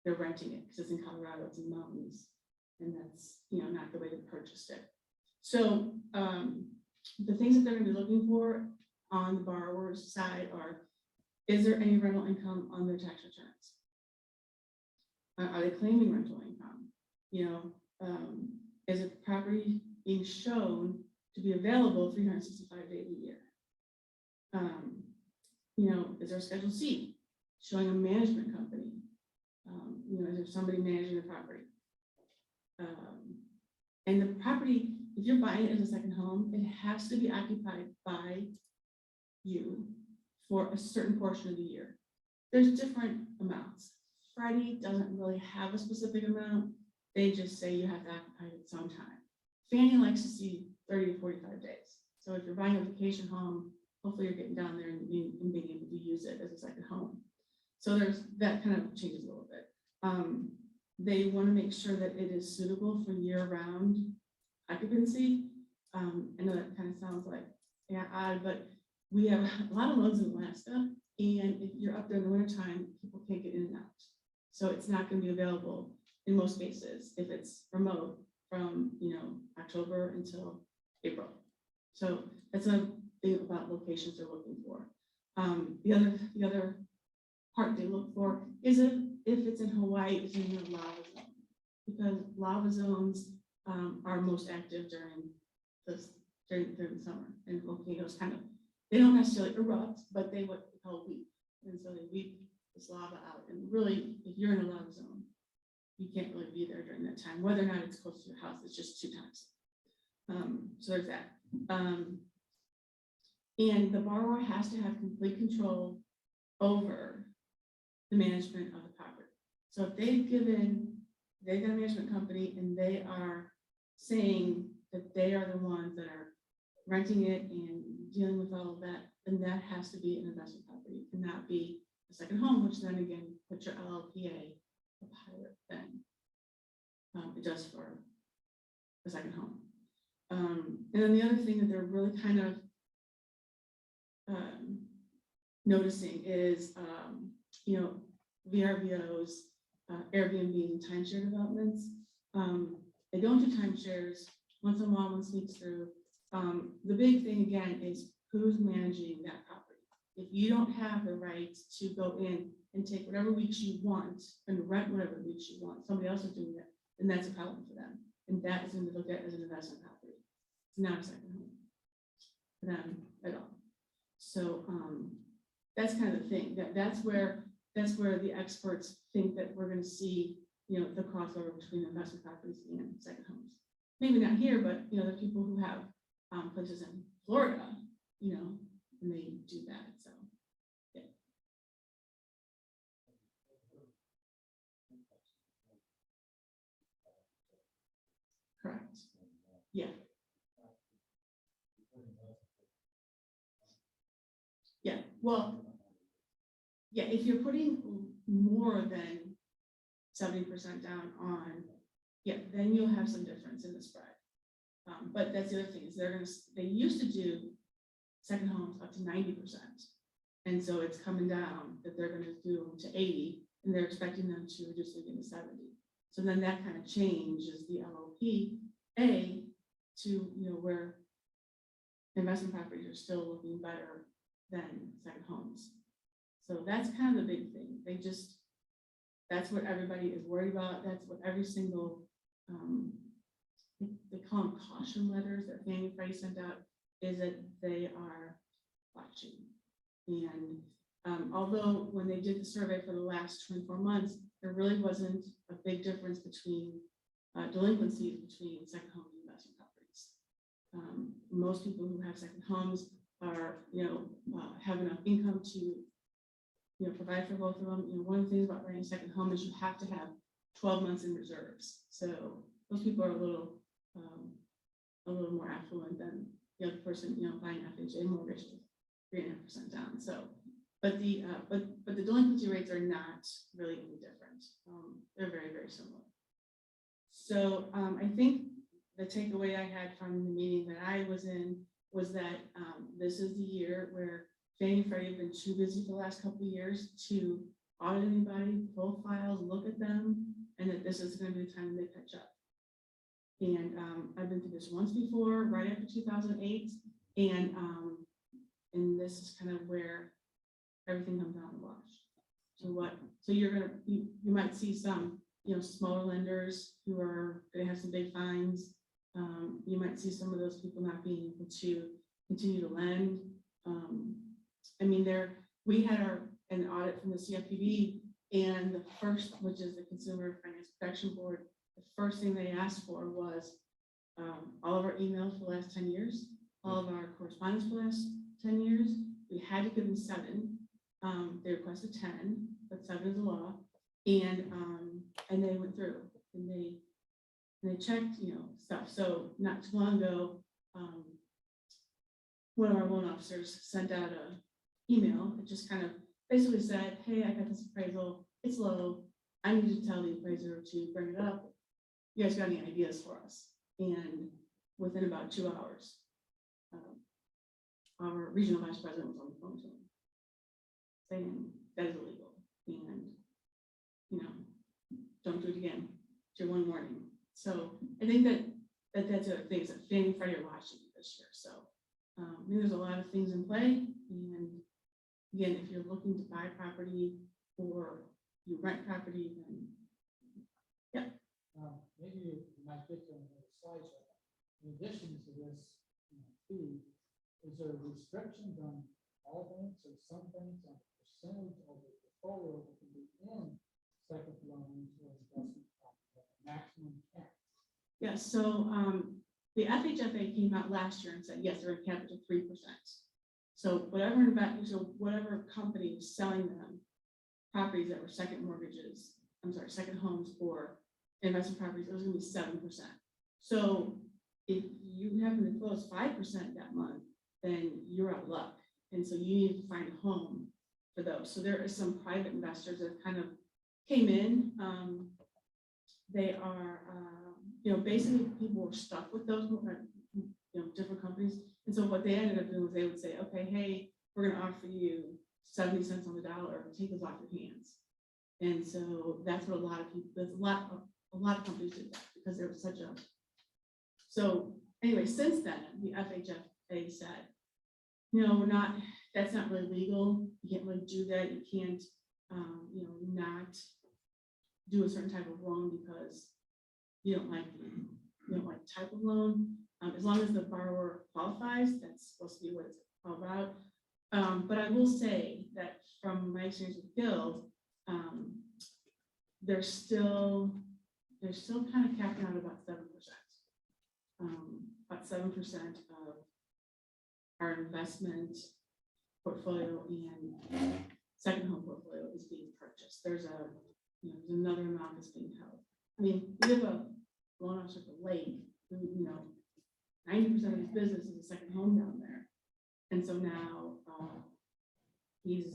they're renting it because it's in Colorado, it's in the mountains, and that's, not the way they purchased it. So the things that they're going to be looking for on the borrower's side are, is there any rental income on their tax returns? Are they claiming rental income? Is a property being shown to be available 365 days a year? Is there a Schedule C showing a management company? Is there somebody managing the property? And the property, if you're buying it as a second home, it has to be occupied by you for a certain portion of the year. There's different amounts. Freddie doesn't really have a specific amount. They just say you have to occupy it sometime. Fannie likes to see 30 to 45 days. So if you're buying a vacation home, hopefully you're getting down there and being able to use it as a second home. So that kind of changes a little bit. They want to make sure that it is suitable for year-round occupancy. I know that kind of sounds like odd, but we have a lot of loans in Alaska, and if you're up there in the wintertime, people can't get in and out. So it's not going to be available in most cases if it's remote from October until April. So that's a thing about locations they're looking for. The other part they look for is if it's in Hawaii, it's in a lava zone, because lava zones are most active during the summer, and volcanoes they don't necessarily erupt, but they what we call weep, and so they weep this lava out. And really, if you're in a lava zone, you can't really be there during that time. Whether or not it's close to your house, it's just too toxic. So there's that. And the borrower has to have complete control over the management of the property. So if they've got a management company and they are saying that they are the ones that are renting it and dealing with all of that, then that has to be an investment property. It cannot be a second home, which then again puts your LLPA up higher than it does for a second home. And then the other thing that they're really kind of noticing is, VRBOs, Airbnb, and timeshare developments. They don't do timeshares. Once in a while, one sneaks through. The big thing again is who's managing that property. If you don't have the right to go in and take whatever weeks you want and rent whatever weeks you want, somebody else is doing that, then that's a problem for them. And that is going to be looked at as an investment property. It's not a second home for them at all. So that's kind of the thing. That's where the experts think that we're going to see, the crossover between investment properties and second homes. Maybe not here, but there are people who have places in Florida, and they do that. So yeah. Correct. Yeah. Yeah. Well, yeah, if you're putting more than 70% down on, then you'll have some difference in the spread. But that's the other thing is they used to do second homes up to 90%. And so it's coming down that they're gonna do them to 80, and they're expecting them to reduce it to 70. So then that kind of changes the LOPA to, you know, where investment properties are still looking better than second homes. So that's kind of the big thing. That's what everybody is worried about. That's what every single, they call them caution letters that Fannie and Freddie sent out, is that they are watching. And although when they did the survey for the last 24 months, there really wasn't a big difference between delinquencies between second home and investment properties. Most people who have second homes are, you know, have enough income to, you know, provide for both of them. You know, one of the things about renting a second home is you have to have 12 months in reserves. So those people are a little more affluent than the other person, you know, buying FHA mortgage with 3.5% down. So, but the delinquency rates are not really any different. They're very, very similar. So I think the takeaway I had from the meeting that I was in was that this is the year where Fannie and Freddie have been too busy for the last couple of years to audit anybody, pull files, look at them, and that this is going to be the time they catch up. And I've been through this once before, right after 2008, and this is kind of where everything comes down the wash. So you're gonna, you might see some, you know, smaller lenders who are gonna have some big fines. You might see some of those people not being able to continue to lend. I mean, we had an audit from the CFPB, and the first, which is the Consumer Finance Protection Board, the first thing they asked for was all of our emails for the last 10 years, all of our correspondence for the last 10 years. We had to give them 7. They requested 10, but 7 is the law. And they went through and they checked, you know, stuff. So not too long ago, one of our loan officers sent out an email that just kind of basically said, hey, I got this appraisal, it's low. I need to tell the appraiser to bring it up. You guys got any ideas for us? And within about 2 hours, our regional vice president was on the phone to him saying that is illegal, and, you know, don't do it again. It's your one warning. So I think that's the things that Fannie and Freddie are watching this year. So I mean, there's a lot of things in play. And again, if you're looking to buy property or you rent property, then yeah. Maybe you might get to another slide. In addition to this, you know, fee, is there restrictions on all banks or some banks on the percentage of the portfolio that can be in second loans or investment property, maximum cap? Yes. So the FHFA came out last year and said, yes, they're capped at 3%. So whatever company was selling them properties that were second mortgages, second homes or investment properties, it was going to be 7%. So if you happen to close 5% that month, then you're out of luck. And so you need to find a home for those. So there are some private investors that kind of came in. They are, you know, basically people were stuck with those, you know, different companies. And so what they ended up doing was they would say, okay, hey, we're going to offer you 70 cents on the dollar, take those off your hands. And so that's what a lot of people, a lot of companies did that because there was such a, so anyway, since then, the FHFA said, you know, that's not really legal. You can't really do that. You can't, you know, not do a certain type of loan because you don't like the type of loan. As long as the borrower qualifies, that's supposed to be what it's all about. But I will say that from my experience with Guild, they're still kind of capping out about 7%. About 7% of our investment portfolio and second home portfolio is being purchased. There's another amount that's being held. I mean, we have a loan officer for Lake who, you know, 90% of his business is a second home down there. And so now he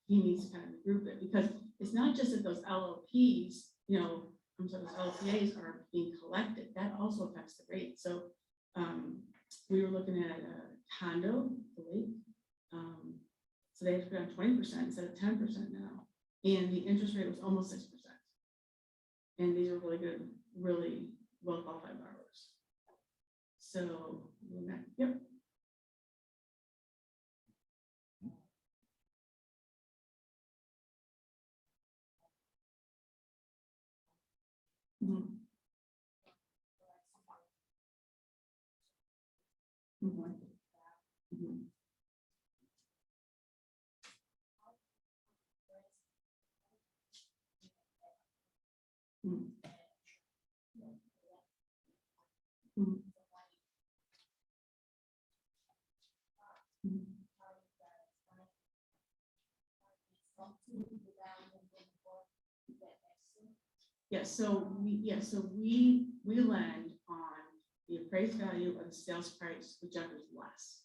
needs to kind of group it because it's not just that those LLPs, you know, those LPAs are being collected. That also affects the rate. So we were looking at a condo, the Lake, So they have to put down 20% instead of 10% now. And the interest rate was almost 6%. And these are really good, really well qualified borrowers. So, yep. Mhm. Mhm. Mhm. Mhm. Mhm. Mhm. We lend on the appraised value of the sales price, whichever is less.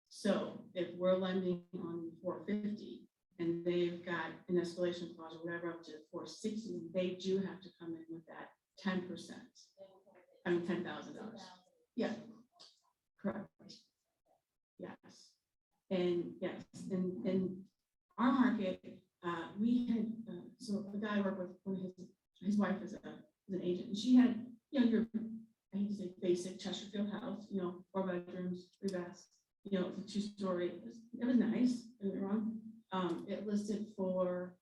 So if we're lending on 450 and they've got an escalation clause or whatever up to 460, they do have to come in with that 10%. I mean, $10,000. Yeah, correct. Yes. And yes, and our market, we had, so the guy I worked with, one of his wife is an agent, and she had, your, I hate to say basic Chesterfield house, 4 bedrooms, 3 baths, it's a 2-story. It was nice, don't get me wrong. It listed for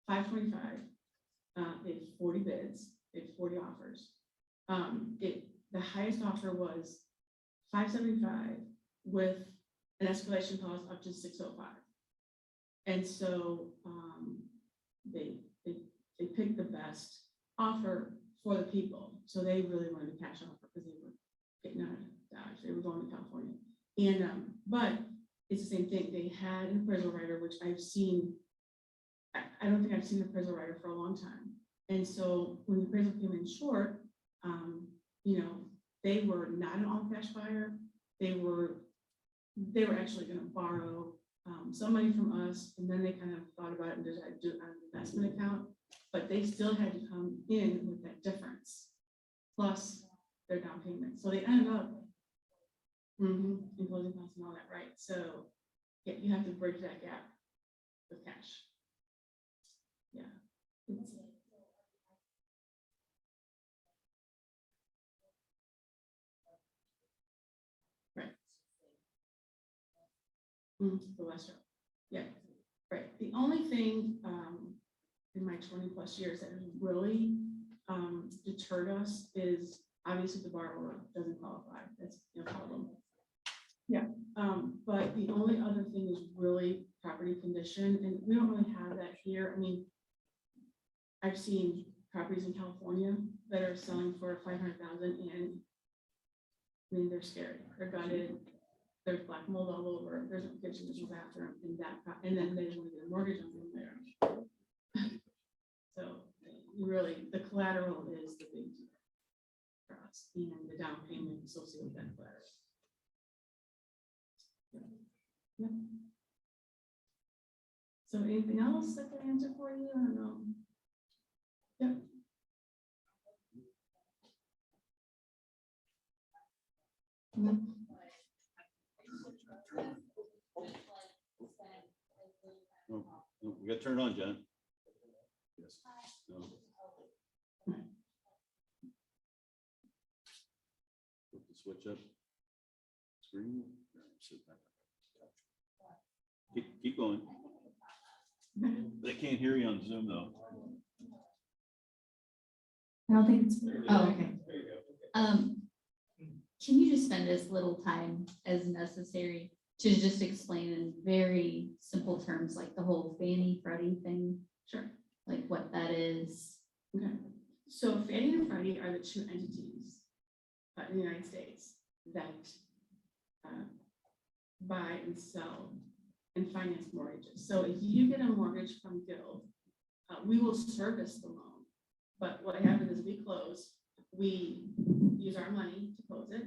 $525. They had 40 bids, they had 40 offers. The highest offer was $575 with an escalation clause up to $605. And so they picked the best offer for the people. So they really wanted a cash offer because they were getting out of Dodge. They were going to California. And but it's the same thing. They had an appraisal writer, which I've seen. I don't think I've seen an appraisal writer for a long time. And so when the appraisal came in short, they were not an all-cash buyer. They were actually going to borrow some money from us, and then they kind of thought about it and decided to do an investment account, but they still had to come in with that difference plus their down payment. So they ended up in closing costs and all that, right? So yeah, you have to bridge that gap with cash. Yeah. Right. The West Road. Yeah, right. The only thing in my 20 plus years that has really deterred us is obviously the borrower doesn't qualify. That's no problem. Yeah, but the only other thing is really property condition, and we don't really have that here. I mean, I've seen properties in California that are selling for $500,000, and I mean they're scary. They're gutted. There's black mold all over. There's no kitchen, there's no bathroom, and then they want to get a mortgage on them there. So really, the collateral is the big deal for us, and the down payment associated with that collateral. Yeah. So anything else I can answer for you? I don't know. Yep. No, we got to turn it on, Jen. Yes. No. Put the switch up. Screen. Sit back. Keep going. They can't hear you on Zoom though. I don't think it's, oh, okay. Can you just spend as little time as necessary to just explain in very simple terms, like the whole Fannie Freddie thing? Sure. Like what that is? Okay. So Fannie and Freddie are the two entities in the United States that buy and sell and finance mortgages. So if you get a mortgage from Guild, we will service the loan. But what happens is we close, we use our money to close it,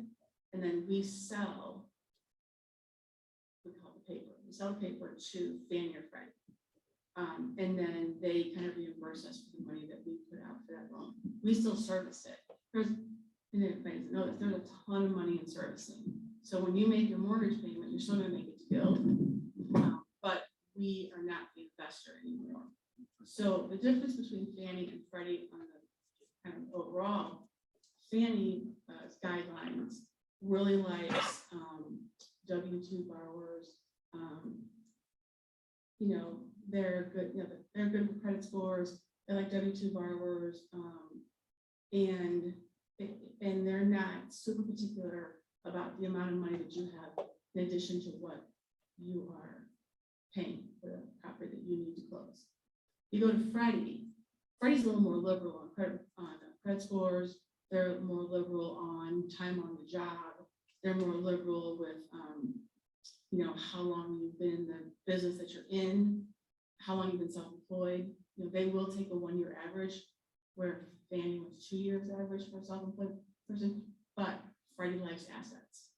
and then we sell, we call it the paper, we sell paper to Fannie or Freddie. And then they kind of reimburse us for the money that we put out for that loan. We still service it. There's a ton of money in servicing. So when you make your mortgage payment, you're still going to make it to Guild, but we are not the investor anymore. So the difference between Fannie and Freddie on the kind of overall, Fannie's guidelines really likes W-2 borrowers. You know, they're good. You know, they're good with credit scores. They like W-2 borrowers, and they're not super particular about the amount of money that you have in addition to what you are paying for the property that you need to close. You go to Freddie. Freddie's a little more liberal on credit scores. They're more liberal on time on the job. They're more liberal with, you know, how long you've been in the business that you're in, how long you've been self-employed. You know, they will take a 1-year average, where Fannie was 2 years average for a self-employed person, but Freddie likes assets.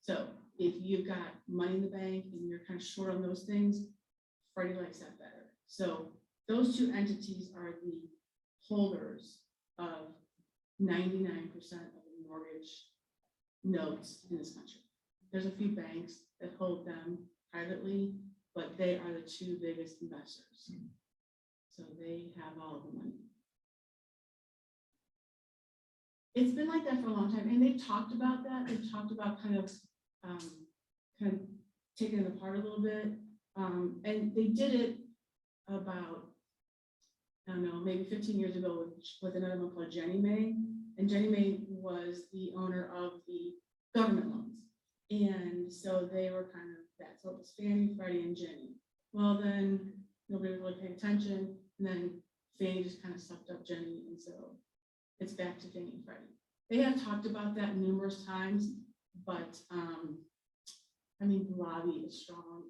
So if you've got money in the bank and you're kind of short on those things, Freddie likes that better. So those two entities are the holders of 99% of the mortgage notes in this country. There's a few banks that hold them privately, but they are the two biggest investors. So they have all of the money. It's been like that for a long time, and they've talked about that. They've talked about kind of taking it apart a little bit. And they did it about, I don't know, maybe 15 years ago with another one called Jenny Mae. And Jenny Mae was the owner of the government loans. And so they were kind of that. So it was Fannie, Freddie, and Jenny. Well, then nobody was really paying attention. And then Fannie just kind of sucked up Jenny. And so it's back to Fannie and Freddie. They have talked about that numerous times, but I mean, the lobby is strong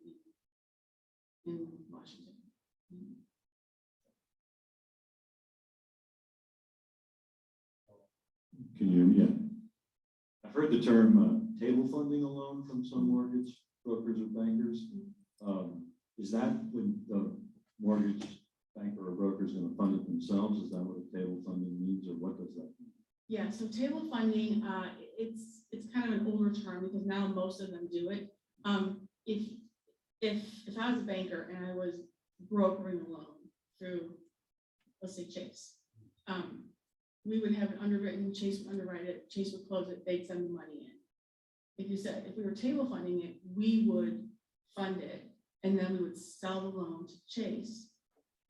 in Washington. Can you, yeah. I've heard the term table funding a loan from some mortgage brokers or bankers. Is that when the mortgage banker or broker is going to fund it themselves? Is that what a table funding means, or what does that mean? Yeah, so table funding, it's kind of an older term because now most of them do it. If I was a banker and I was brokering a loan through, let's say Chase, we would have it underwritten, Chase would underwrite it, Chase would close it, they'd send the money in. If we were table funding it, we would fund it, and then we would sell the loan to Chase,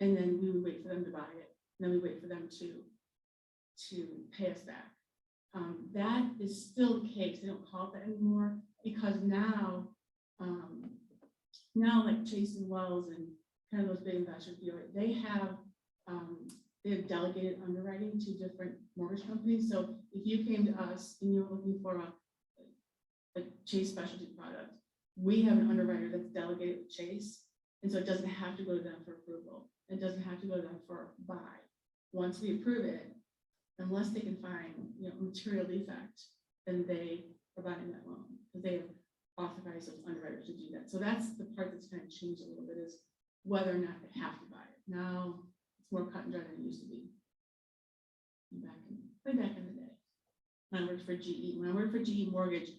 and then we would wait for them to buy it, and then we wait for them to pay us back. That is still the case. They don't call it that anymore because now like Chase and Wells and kind of those big investors, they have delegated underwriting to different mortgage companies. So if you came to us and you were looking for a Chase specialty product, we have an underwriter that's delegated with Chase, and so it doesn't have to go to them for approval. It doesn't have to go to them for buy. Once we approve it, unless they can find material defect, then they are buying that loan because they have authorized those underwriters to do that. So that's the part that's kind of changed a little bit, is whether or not they have to buy it. Now it's more cut and dry than it used to be. Way back in the day, when I worked for GE. When I worked for GE Mortgage,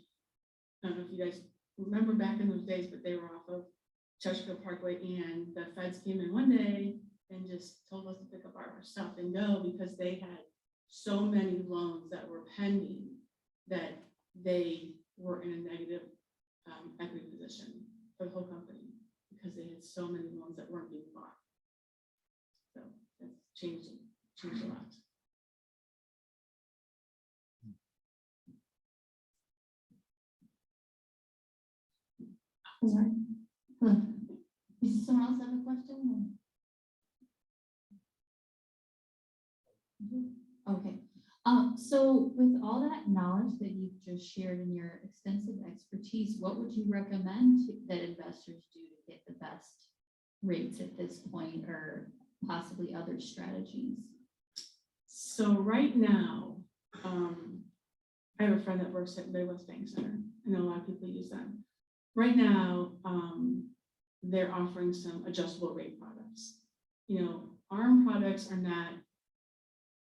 I don't know if you guys remember back in those days, but they were off of Chesterfield Parkway, and the feds came in one day and just told us to pick up our stuff and go because they had so many loans that were pending that they were in a negative equity position for the whole company because they had so many loans that weren't being bought. So that's changed a lot. All right. Does someone else have a question? Okay. So with all that knowledge that you've just shared and your extensive expertise, what would you recommend that investors do to get the best rates at this point, or possibly other strategies? So right now, I have a friend that works at Midwest Bank Center. I know a lot of people use them. Right now, they're offering some adjustable rate products. ARM products are not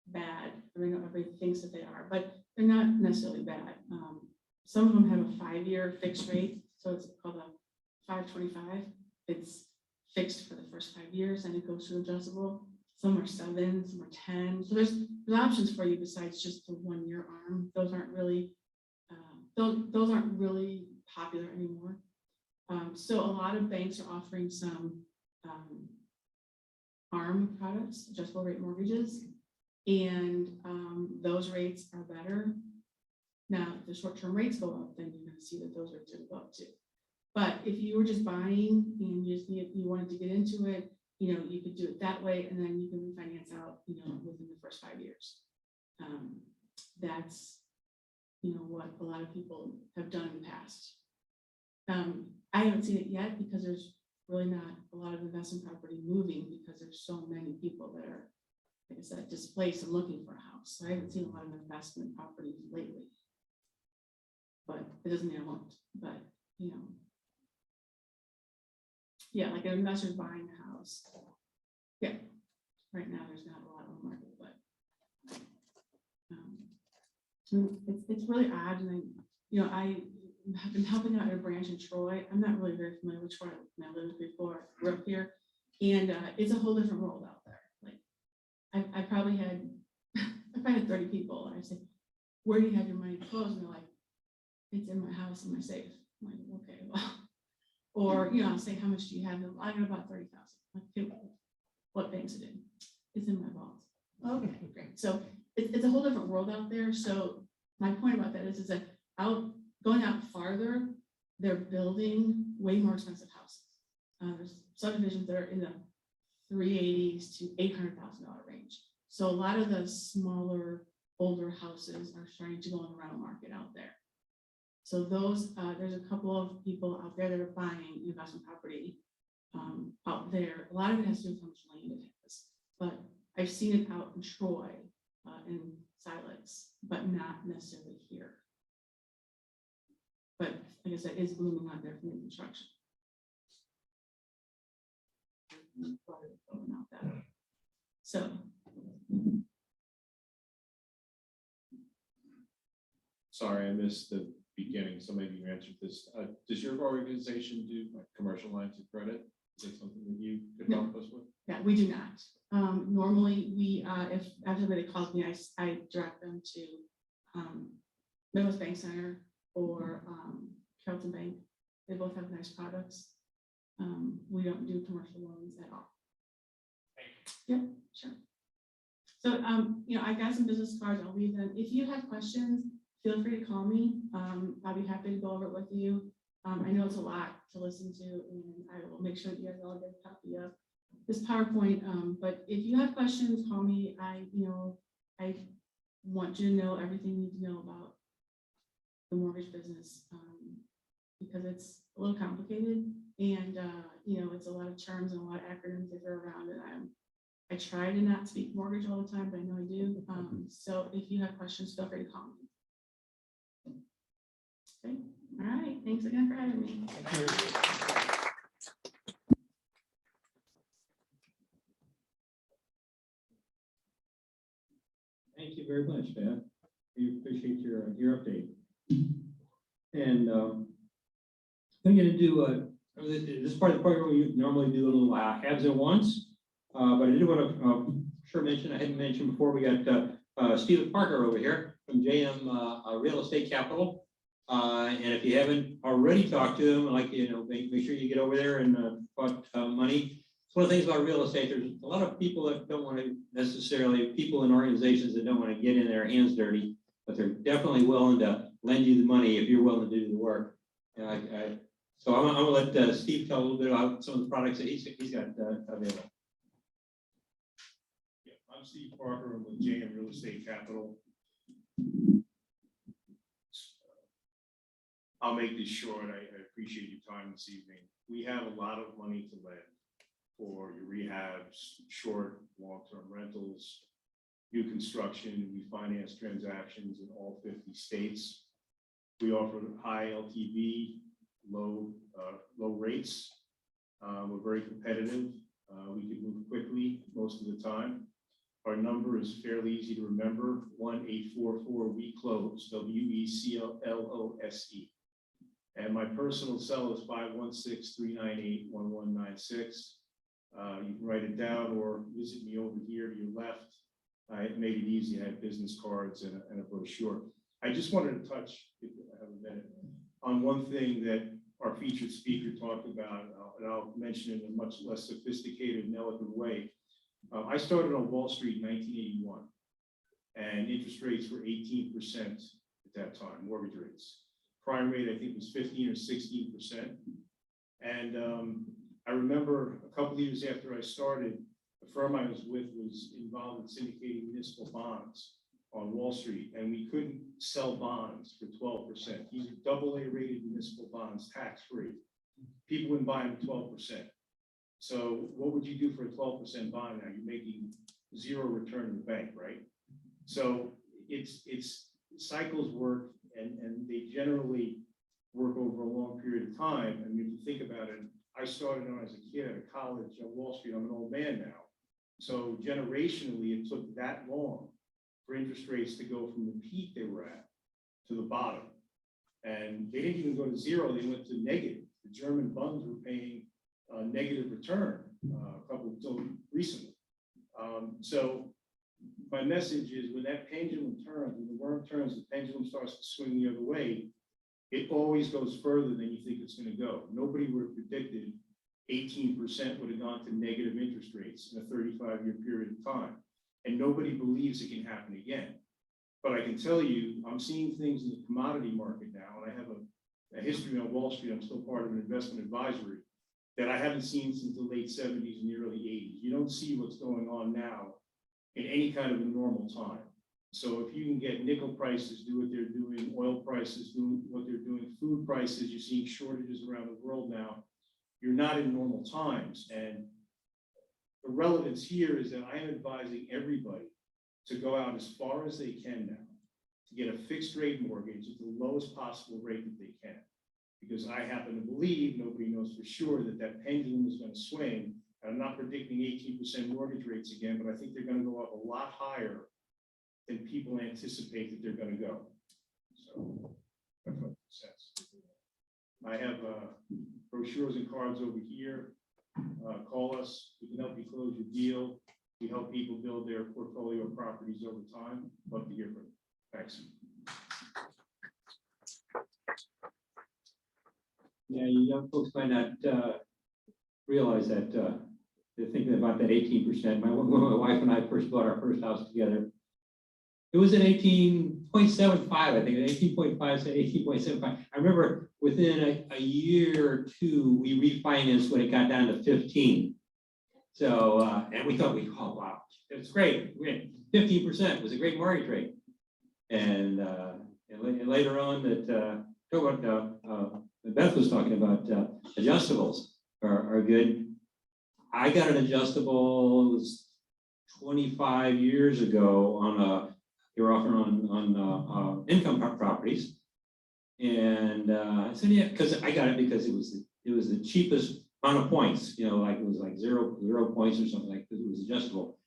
bad. I mean, everybody thinks that they are, but they're not necessarily bad. Some of them have a 5-year fixed rate, so it's called a 525. It's fixed for the first 5 years, and it goes to adjustable. Some are 7, some are 10. So there's options for you besides just the 1-year arm. Those aren't really those aren't really popular anymore. So a lot of banks are offering some ARM products, adjustable rate mortgages, and those rates are better. Now, if the short-term rates go up, then you're going to see that those rates are going to go up too. But if you were just buying and you wanted to get into it, you know, you could do it that way, and then you can refinance out, you know, within the first 5 years. That's, you know, what a lot of people have done in the past. I haven't seen it yet because there's really not a lot of investment property moving because there's so many people that are, like I said, displaced and looking for a house. So I haven't seen a lot of investment properties lately. But it doesn't mean I won't. But, you know, yeah, like an investor's buying a house. Yeah, right now there's not a lot on the market, but it's really odd. And I have been helping out at a branch in Troy. I'm not really very familiar with Troy. I lived before, grew up here, and it's a whole different world out there. Like I probably had 30 people, and I said, "Where do you have your money closed?" And they're like, "It's in my house in my safe." I'm like, "Okay, well," or I'll say, "How much do you have?" And I got about 30,000. Like, "Okay, what bank's it in?" "It's in my vault." Okay, great. So it's a whole different world out there. So my point about that is that going out farther, they're building way more expensive houses. There's subdivisions that are in the $380,000 to $800,000 range. So a lot of the smaller, older houses are starting to go on the rental market out there. So those, there's a couple of people out there that are buying investment property out there. A lot of it has to do with how much land it has, but I've seen it out in Troy, in Silex, but not necessarily here. But like I said, it's blooming out there for new construction. So. Sorry, I missed the beginning, so maybe you answered this. Does your organization do like commercial lines of credit? Is that something that you could help us with? Yeah, we do not. Normally, we if after somebody calls me, I direct them to Midwest Bank Center or Carrollton Bank. They both have nice products. We don't do commercial loans at all. Yeah, sure. So I got some business cards. I'll leave them. If you have questions, feel free to call me. I'll be happy to go over it with you. I know it's a lot to listen to, and I will make sure that you guys all get a copy of this PowerPoint. But if you have questions, call me. I want you to know everything you need to know about the mortgage business because it's a little complicated, and it's a lot of terms and a lot of acronyms that are around it. I try to not speak mortgage all the time, but I know I do. So if you have questions, feel free to call me. Okay. All right. Thanks again for having me. Thank you very much, Beth. We appreciate your update. And I'm going to do this part of the program we normally do a little haves and wants, but I did want to mention, I hadn't mentioned before, we got Stephen Parker over here from JM Real Estate Capital. And if you haven't already talked to him, make sure you get over there and put money. It's one of the things about real estate. There's a lot of people that don't want to necessarily, people in organizations that don't want to get in their hands dirty, but they're definitely willing to lend you the money if you're willing to do the work. So I'm going to let Steve tell a little bit about some of the products that he's got available. Yeah, I'm Steve Parker. I'm with JM Real Estate Capital. I'll make this short. I appreciate your time this evening. We have a lot of money to lend for your rehabs, short, long-term rentals, new construction. We finance transactions in all 50 states. We offer high LTV, low rates. We're very competitive. We can move quickly most of the time. Our number is fairly easy to remember: 1-844-WE-CLOSE, WECLOSE. And my personal cell is 516-398-1196. You can write it down or visit me over here to your left. I made it easy. I have business cards and a brochure. I just wanted to touch, if I have a minute, on one thing that our featured speaker talked about, and I'll mention it in a much less sophisticated and elegant way. I started on Wall Street in 1981, and interest rates were 18% at that time, mortgage rates. Prime rate, I think, was 15 or 16%. And I remember a couple of years after I started, the firm I was with was involved in syndicating municipal bonds on Wall Street, and we couldn't sell bonds for 12%. These are AA rated municipal bonds, tax-free. People wouldn't buy them at 12%. So what would you do for a 12% bond now? You're making zero return to the bank, right? So it's cycles work, and they generally work over a long period of time. I mean, if you think about it, I started on as a kid at college on Wall Street. I'm an old man now. So generationally, it took that long for interest rates to go from the peak they were at to the bottom. And they didn't even go to zero, they went to negative. The German bonds were paying a negative return until recently. So my message is when that pendulum turns, when the worm turns, the pendulum starts to swing the other way, it always goes further than you think it's going to go. Nobody would have predicted 18% would have gone to negative interest rates in a 35-year period of time. And nobody believes it can happen again. But I can tell you, I'm seeing things in the commodity market now, and I have a history on Wall Street. I'm still part of an investment advisory that I haven't seen since the late 70s and the early 80s. You don't see what's going on now in any kind of a normal time. So if you can get nickel prices do what they're doing, oil prices do what they're doing, food prices, you're seeing shortages around the world now, you're not in normal times. And the relevance here is that I am advising everybody to go out as far as they can now to get a fixed rate mortgage at the lowest possible rate that they can. Because I happen to believe, nobody knows for sure, that that pendulum is going to swing. And I'm not predicting 18% mortgage rates again, but I think they're going to go up a lot higher than people anticipate that they're going to go. So that's what it says. I have brochures and cards over here. Call us. We can help you close your deal. We help people build their portfolio of properties over time. Love to hear from you. Thanks. Yeah, you young folks might not realize that they're thinking about that 18%. My wife and I first bought our first house together. It was at 18.75, I think, 18.5, 18.75. I remember within a year or two, we refinanced when it got down to 15. So, and we thought, oh, wow, it's great. 15% was a great mortgage rate. And later on that, Beth was talking about adjustables are good. I got an adjustable, it was 25 years ago on a, they were offering on income properties. And I said, yeah, because I got it because it was the cheapest amount of points, you know, like it was like zero points or something like that. It was adjustable.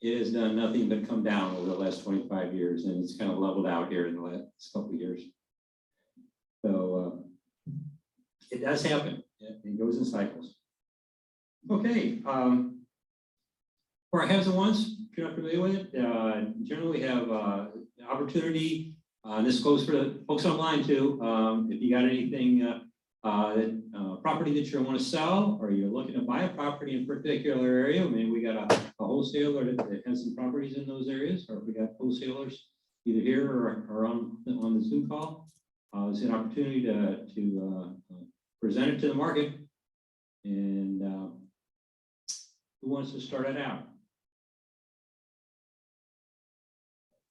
It has done nothing but come down over the last 25 years, and it's kind of leveled out here in the last couple of years. So it does happen. It goes in cycles. Okay. For our haves and wants, if you're not familiar with it, generally we have the opportunity. This goes for the folks online too. If you got anything, property that you want to sell, or you're looking to buy a property in a particular area, maybe we got a wholesaler that has some properties in those areas, or if we got wholesalers either here or on the Zoom call, it's an opportunity to present it to the market. And who wants to start it out?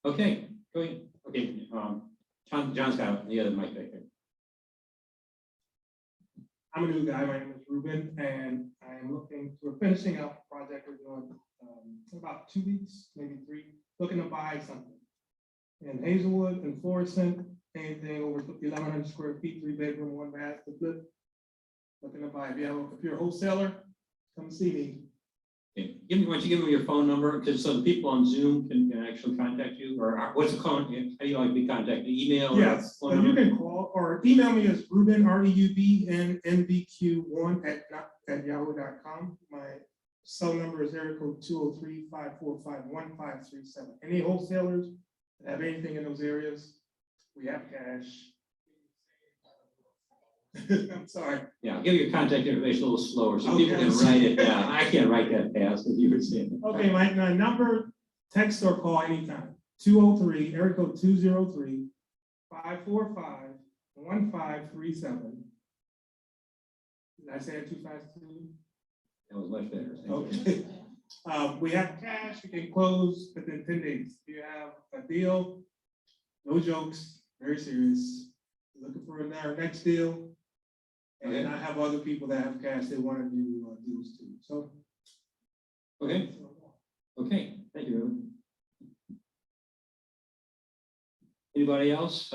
Okay, go ahead. Okay, John's got the other mic back there. I'm a new guy. My name is Ruben, and we're finishing up a project we're doing in about 2 weeks, maybe 3, looking to buy something in Hazelwood and Florissant, anything over 1,100 square feet, 3-bedroom, 1 bath to flip. Looking to buy. If you're a wholesaler, come see me. Okay. Why don't you give them your phone number, because so the people on Zoom can actually contact you, or what's the call? How do you like to be contacted? Email? Yes, so you can call or email me as Ruben, REUBNNBQ1 at yahoo.com. My Cell number is area code 203-545-1537. Any wholesalers that have anything in those areas, we have cash. I'm sorry. Yeah, give your contact information a little slower so people Okay. can write it down. I can't write that fast as you were saying. Okay, my number, text or call anytime, area code 203-545-1537. Did I say it too fast to you? That was much better. Thank you. Okay. We have cash, we can close within 10 days. If you have a deal, no jokes, very serious. Looking for our next deal. And Okay. I have other people that have cash, they want to do deals too, so. Okay, okay, thank you, Ruben. Anybody else?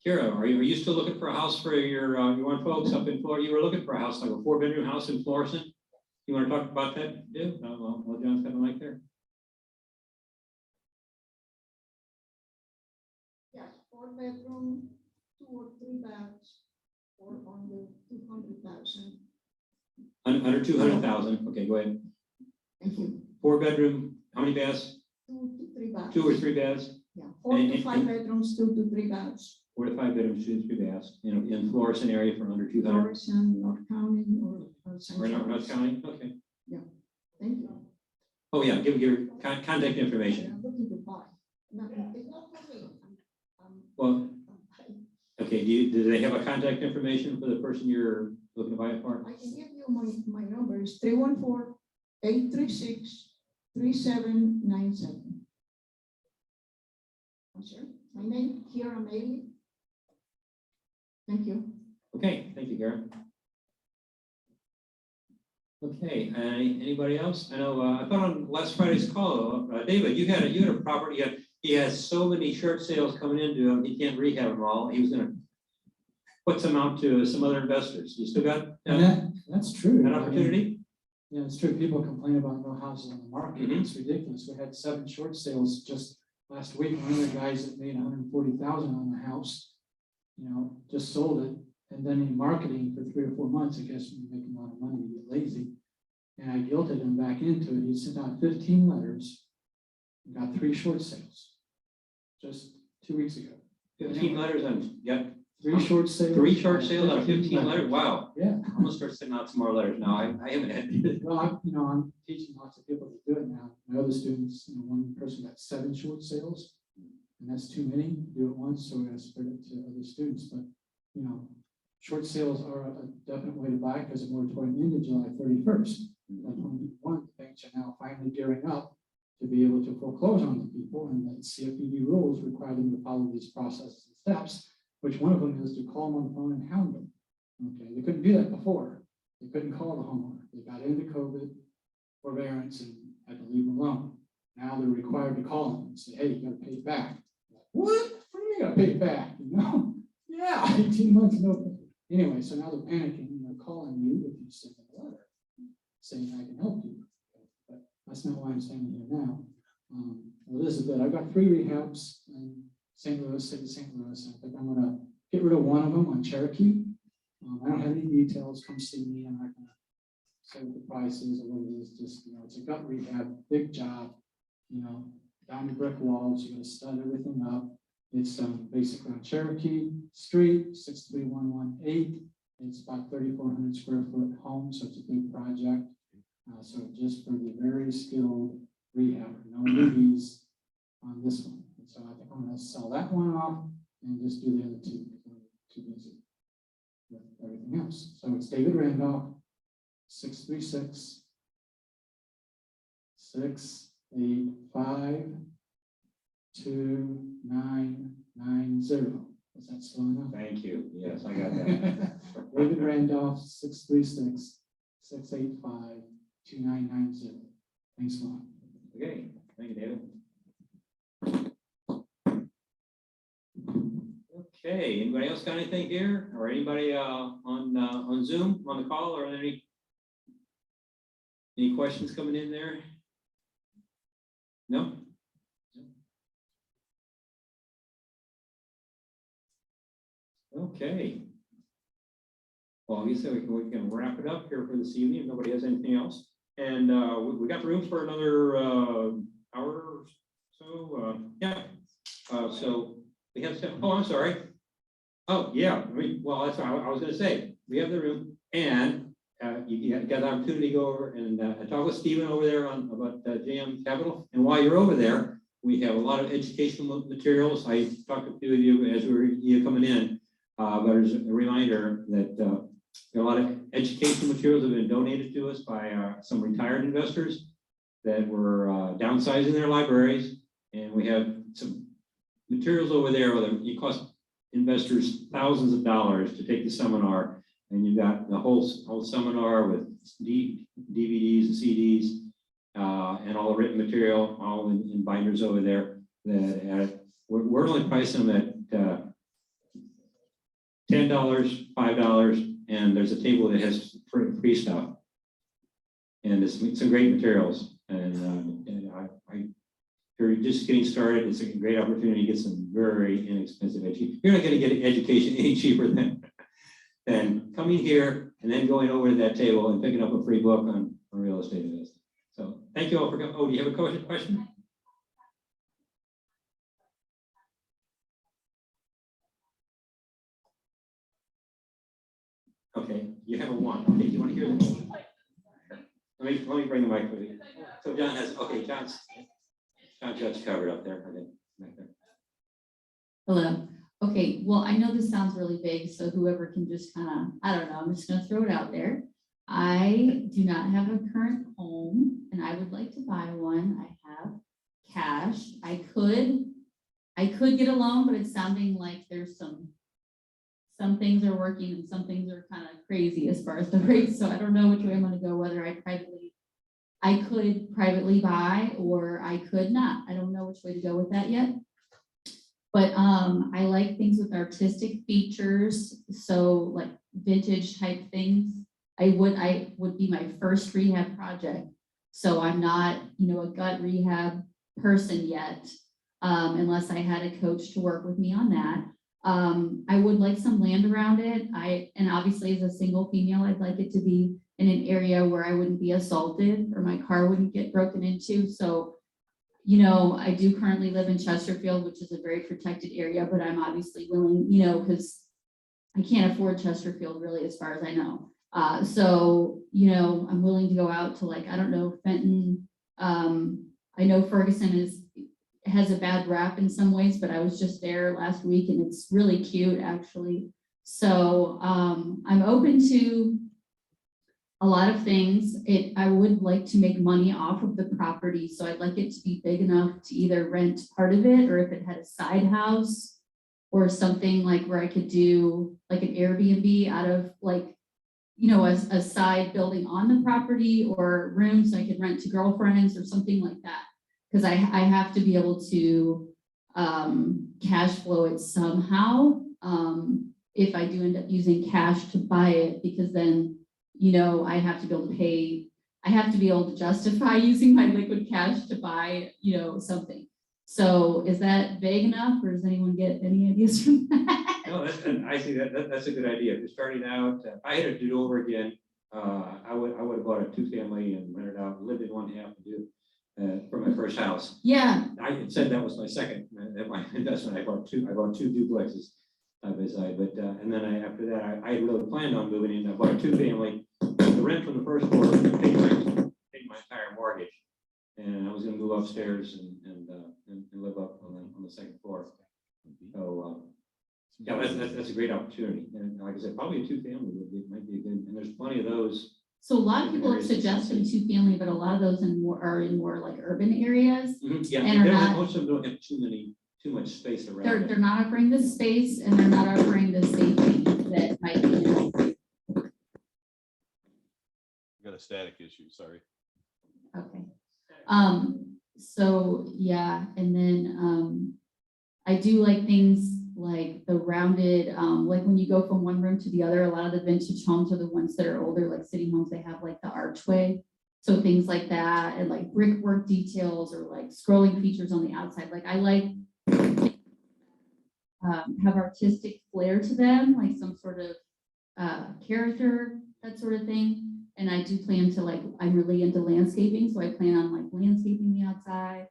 Kira, are you still looking for a house for your one folks up in Florida? You were looking for a house, like a 4-bedroom house in Florissant? You want to talk about that? Yeah, well, John's got a mic there. Yeah, 4-bedroom, 2 or 3 baths, or under 200,000. Under 200,000, okay, go ahead. Thank you. 4-bedroom, how many baths? 2 to 3 baths. 2 or 3 baths? Yeah, 4 And- to 5 bedrooms, 2 to 3 baths. 4 to 5 bedrooms, 2 to 3 baths, in Florissant area for under 200. Florissant, North County, or Or Central. North County, okay. Thank you. Oh, yeah, give your contact information. I'm looking to buy. No, it's not for me. Well, I'm- okay, do they have a contact information for the person you're looking to buy it for? I can give you my number is 314-836-3797. I'm sorry, my name, Kira Mailey. Thank you. Okay, thank you, Karen. Okay, anybody else? I know, I thought on last Friday's call, David, you had a property, he has so many short sales coming into him, he can't rehab them all. He was gonna put some out to some other investors. You still got That's true. that opportunity? Yeah, it's true. People complain about no houses on the market. Mhm. It's ridiculous. We had 7 short sales just last week. One of the guys that made 140,000 on the house, just sold it. And then in marketing for 3 or 4 months, I guess when you're making a lot of money, you get lazy. And I guilted him back into it. He sent out 15 letters and got 3 short sales just 2 weeks ago. 15 letters on, yeah, 3 short sales. 3 short sales on 15 letters, wow. Yeah. I'm gonna start sending out some more letters now. I haven't had. Well, I'm teaching lots of people to do it now. My other students, one person got 7 short sales, and that's too many to do it once, so we're gonna spread it to other students. But, short sales are a definite way to buy because the moratorium ended July 31st. But one of the banks are now finally gearing up to be able to foreclose on the people, and the CFPB rules require them to follow these processes and steps, which one of them is to call them on the phone and hound them. Okay, they couldn't do that before. They couldn't call the homeowner. They got into COVID forbearance and had to leave them alone. Now they're required to call them and say, hey, you gotta pay it back. Like, what? What do you mean you gotta pay it back? Yeah, 18 months, no pay. Anyway, so now they're panicking and they're calling you if you send them a letter saying I can help you. But that's not why I'm standing here now. Elizabeth, I've got 3 rehabs in St. Louis, city of St. Louis. I think I'm gonna get rid of one of them on Cherokee. I don't have any details. Come see me. I'm not gonna say what the price is or what it is. Just, it's a gut rehab, big job, down to brick walls. You're gonna stud everything up. It's basically on Cherokee Street, 63118. It's about 3,400 square foot home, so it's a big project. So just for the very skilled rehab, no newbies on this one. And so I think I'm gonna sell that one off and just do the other 2. I'm too busy with everything else. So it's David Randolph, 636-685-2990. Is that slow enough? Thank you. Yes, I got that. David Randolph, 636-685-2990. Thanks a lot. Okay, thank you, David. Okay, anybody else got anything here, or anybody on Zoom, on the call, or any questions coming in there? No? Okay. Well, you said we can wrap it up here for this evening, if nobody has anything else. And we got room for another hour or so. Yeah. So we have some, oh, I'm sorry. Oh, yeah, well, that's what I was gonna say. We have the room and you got the opportunity to go over and talk with Stephen over there about JM Capital. And while you're over there, we have a lot of educational materials. I talked to a few of you as you coming in, but as a reminder that a lot of educational materials have been donated to us by some retired investors that were downsizing their libraries. And we have some materials over there that it cost investors thousands of dollars to take the seminar. And you've got the whole seminar with DVDs and CDs and all the written material, all in binders over there. That we're only pricing them at $10, $5, and there's a table that has free stuff. And it's some great materials. And if you're just getting started, it's a great opportunity to get some very inexpensive education. You're not going to get an education any cheaper than coming here and then going over to that table and picking up a free book on real estate investing. So thank you all for coming. Oh, do you have a question? Okay, you have a one. Okay, you want to hear the motion? Let me bring the mic with you. So John has, okay, John's covered up there. Okay, back there. Hello. Okay, well, I know this sounds really big, so whoever can just kind of, I don't know, I'm just gonna throw it out there. I do not have a current home and I would like to buy one. I have cash. I could get a loan, but it's sounding like there's some things are working and some things are kind of crazy as far as the rates. So I don't know which way I'm gonna go, whether I could privately buy or I could not. I don't know which way to go with that yet. But I like things with artistic features. So like vintage type things. I would be my first rehab project. So I'm not, a gut rehab person yet, unless I had a coach to work with me on that. I would like some land around it. And obviously as a single female, I'd like it to be in an area where I wouldn't be assaulted or my car wouldn't get broken into. So, I do currently live in Chesterfield, which is a very protected area, but I'm obviously willing, because I can't afford Chesterfield really, as far as I know. So, I'm willing to go out to like, I don't know, Fenton. I know Ferguson has a bad rap in some ways, but I was just there last week and it's really cute actually. So I'm open to a lot of things. I would like to make money off of the property. So I'd like it to be big enough to either rent part of it or if it had a side house or something like where I could do like an Airbnb out of like, a side building on the property or rooms I could rent to girlfriends or something like that. Because I have to be able to cash flow it somehow if I do end up using cash to buy it, because then I have to be able to pay, I have to be able to justify using my liquid cash to buy, something. So is that vague enough, or does anyone get any ideas from that? No, I see that's a good idea. If you're starting out, if I had to do it over again, I would have bought a 2-family and rented out, lived in one half and do for my first house. Yeah. I had said that was my second my investment. I bought two duplexes side by side, but and then after that I had really planned on moving in. I bought a 2-family. The rent from the first floor paid my entire mortgage, and I was going to move upstairs and live up on the second floor. So yeah, that's a great opportunity. And like I said, probably a 2-family might be a good. And there's plenty of those. So a lot of people have suggested a 2-family, but a lot of those are in more like urban areas. Yeah, and most of them don't have too much space around. They're not offering the space and they're not offering the safety that might be. Got a static issue, sorry. Okay. So yeah, and then I do like things like the rounded, like when you go from one room to the other, a lot of the vintage homes are the ones that are older, like city homes, they have like the archway. So things like that, and like brickwork details or like scrolling features on the outside. Like I like have artistic flair to them, like some sort of character, that sort of thing. And I do plan to I'm really into landscaping, so I plan on landscaping the outside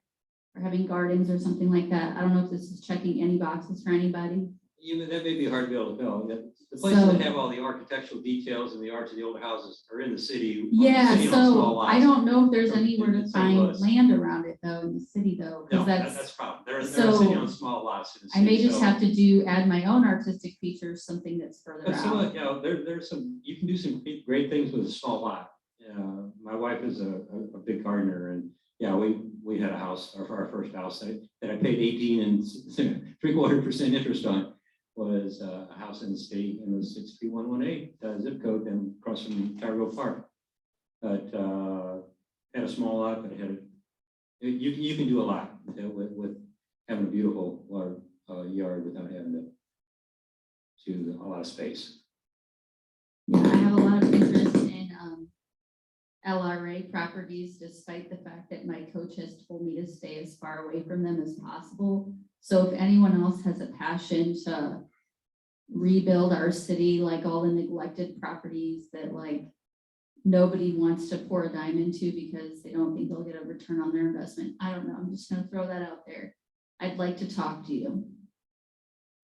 or having gardens or something like that. I don't know if this is checking any boxes for anybody. That may be hard to be able to tell. The places So- that have all the architectural details and the arch of the old houses are in the city. Yeah, city on small so lots. I don't know if there's From- anywhere in to St. find Louis. land around it though, in the city though, No, because that's that's, a problem. They're so sitting on small lots. In the I may city, just so- have to add my own artistic features, something that's further But some out. of, there's some, you can do some great things with a small lot. My wife is a big gardener, and we had a house, our first house that I paid 18.75% interest on was a house in the city in the 63118 zip code and across from Tyrell Park. But had a small lot, but it had you can do a lot with having a beautiful yard without having to a lot of space. Yeah, I have a lot of interest in LRA properties, despite the fact that my coach has told me to stay as far away from them as possible. So if anyone else has a passion to rebuild our city, like all the neglected properties that nobody wants to pour a dime into because they don't think they'll get a return on their investment. I don't know. I'm just gonna throw that out there. I'd like to talk to you.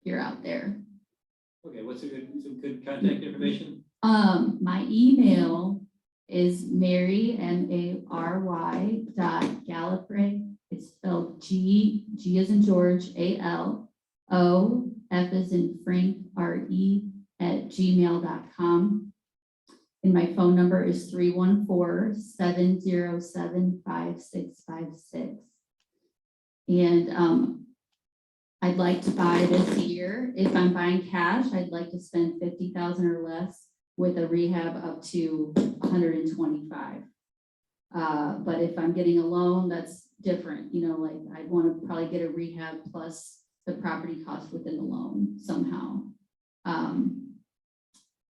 You're out there. Okay, what's some good contact information? My email is Mary it's spelled G as in George, ALO, F as in Frank, RE @gmail.com. And my phone number is 314-707-5656. And I'd like to buy this year. If I'm buying cash, I'd like to spend 50,000 or less with a rehab up to 125. But if I'm getting a loan, that's different. I'd want to probably get a rehab plus the property cost within the loan somehow.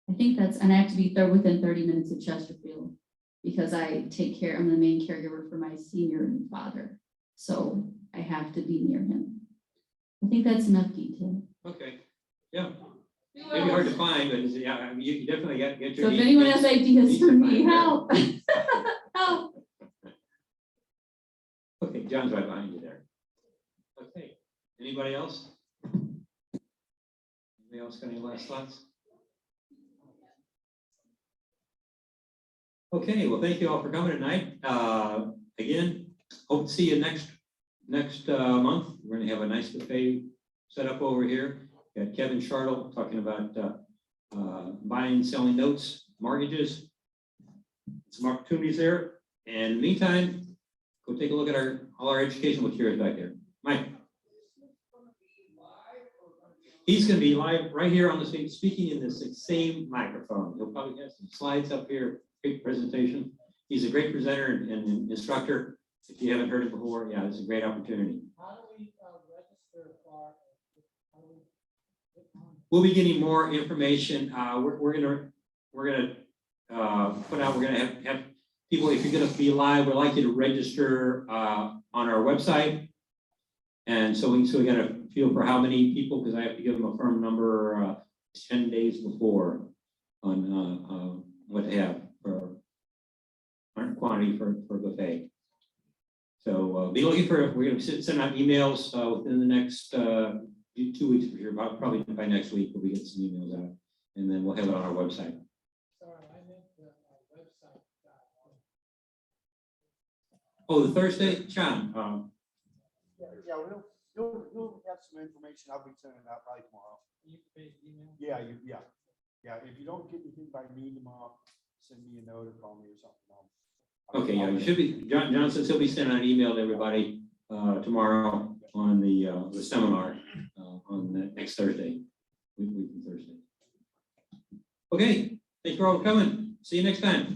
I think and I have to be there within 30 minutes of Chesterfield because I'm the main caregiver for my senior father. So I have to be near him. I think that's enough detail. Okay, yeah. Maybe hard to find, but you can definitely get your. So if anyone has ideas for me, help. Help. Okay, John's right behind you there. Okay, anybody else? Anybody else got any last thoughts? Okay, well, thank you all for coming tonight. Again, hope to see you next month. We're gonna have a nice buffet set up over here. Got Kevin Shardle talking about buying and selling notes, mortgages, some opportunities there. And in the meantime, go take a look at all our educational materials back there. Mike. He's going to be live right here on the stage, speaking in this same microphone. He'll probably have some slides up here, great presentation. He's a great presenter and instructor. If you haven't heard it before, it's a great opportunity. How do we register for? We'll be getting more information. We're gonna put out. We're gonna have people. If you're gonna be live, we'd like you to register on our website. And so we got a feel for how many people, because I have to give them a firm number 10 days before on what they have for quantity for buffet. So be looking for. We're gonna send out emails within the next 2 weeks for sure. Probably by next week we'll be getting some emails out, and then we'll have it on our website. Sorry, I meant the website. Oh, the Thursday, John. You'll have some information. I'll be sending it out probably tomorrow. Email? Yeah. If you don't get anything by me tomorrow, send me a note or call me or something. Okay, yeah, you should be. John says he'll be sending an email to everybody tomorrow on the seminar on the next Thursday, week from Thursday. Okay, thank you all for coming. See you next time.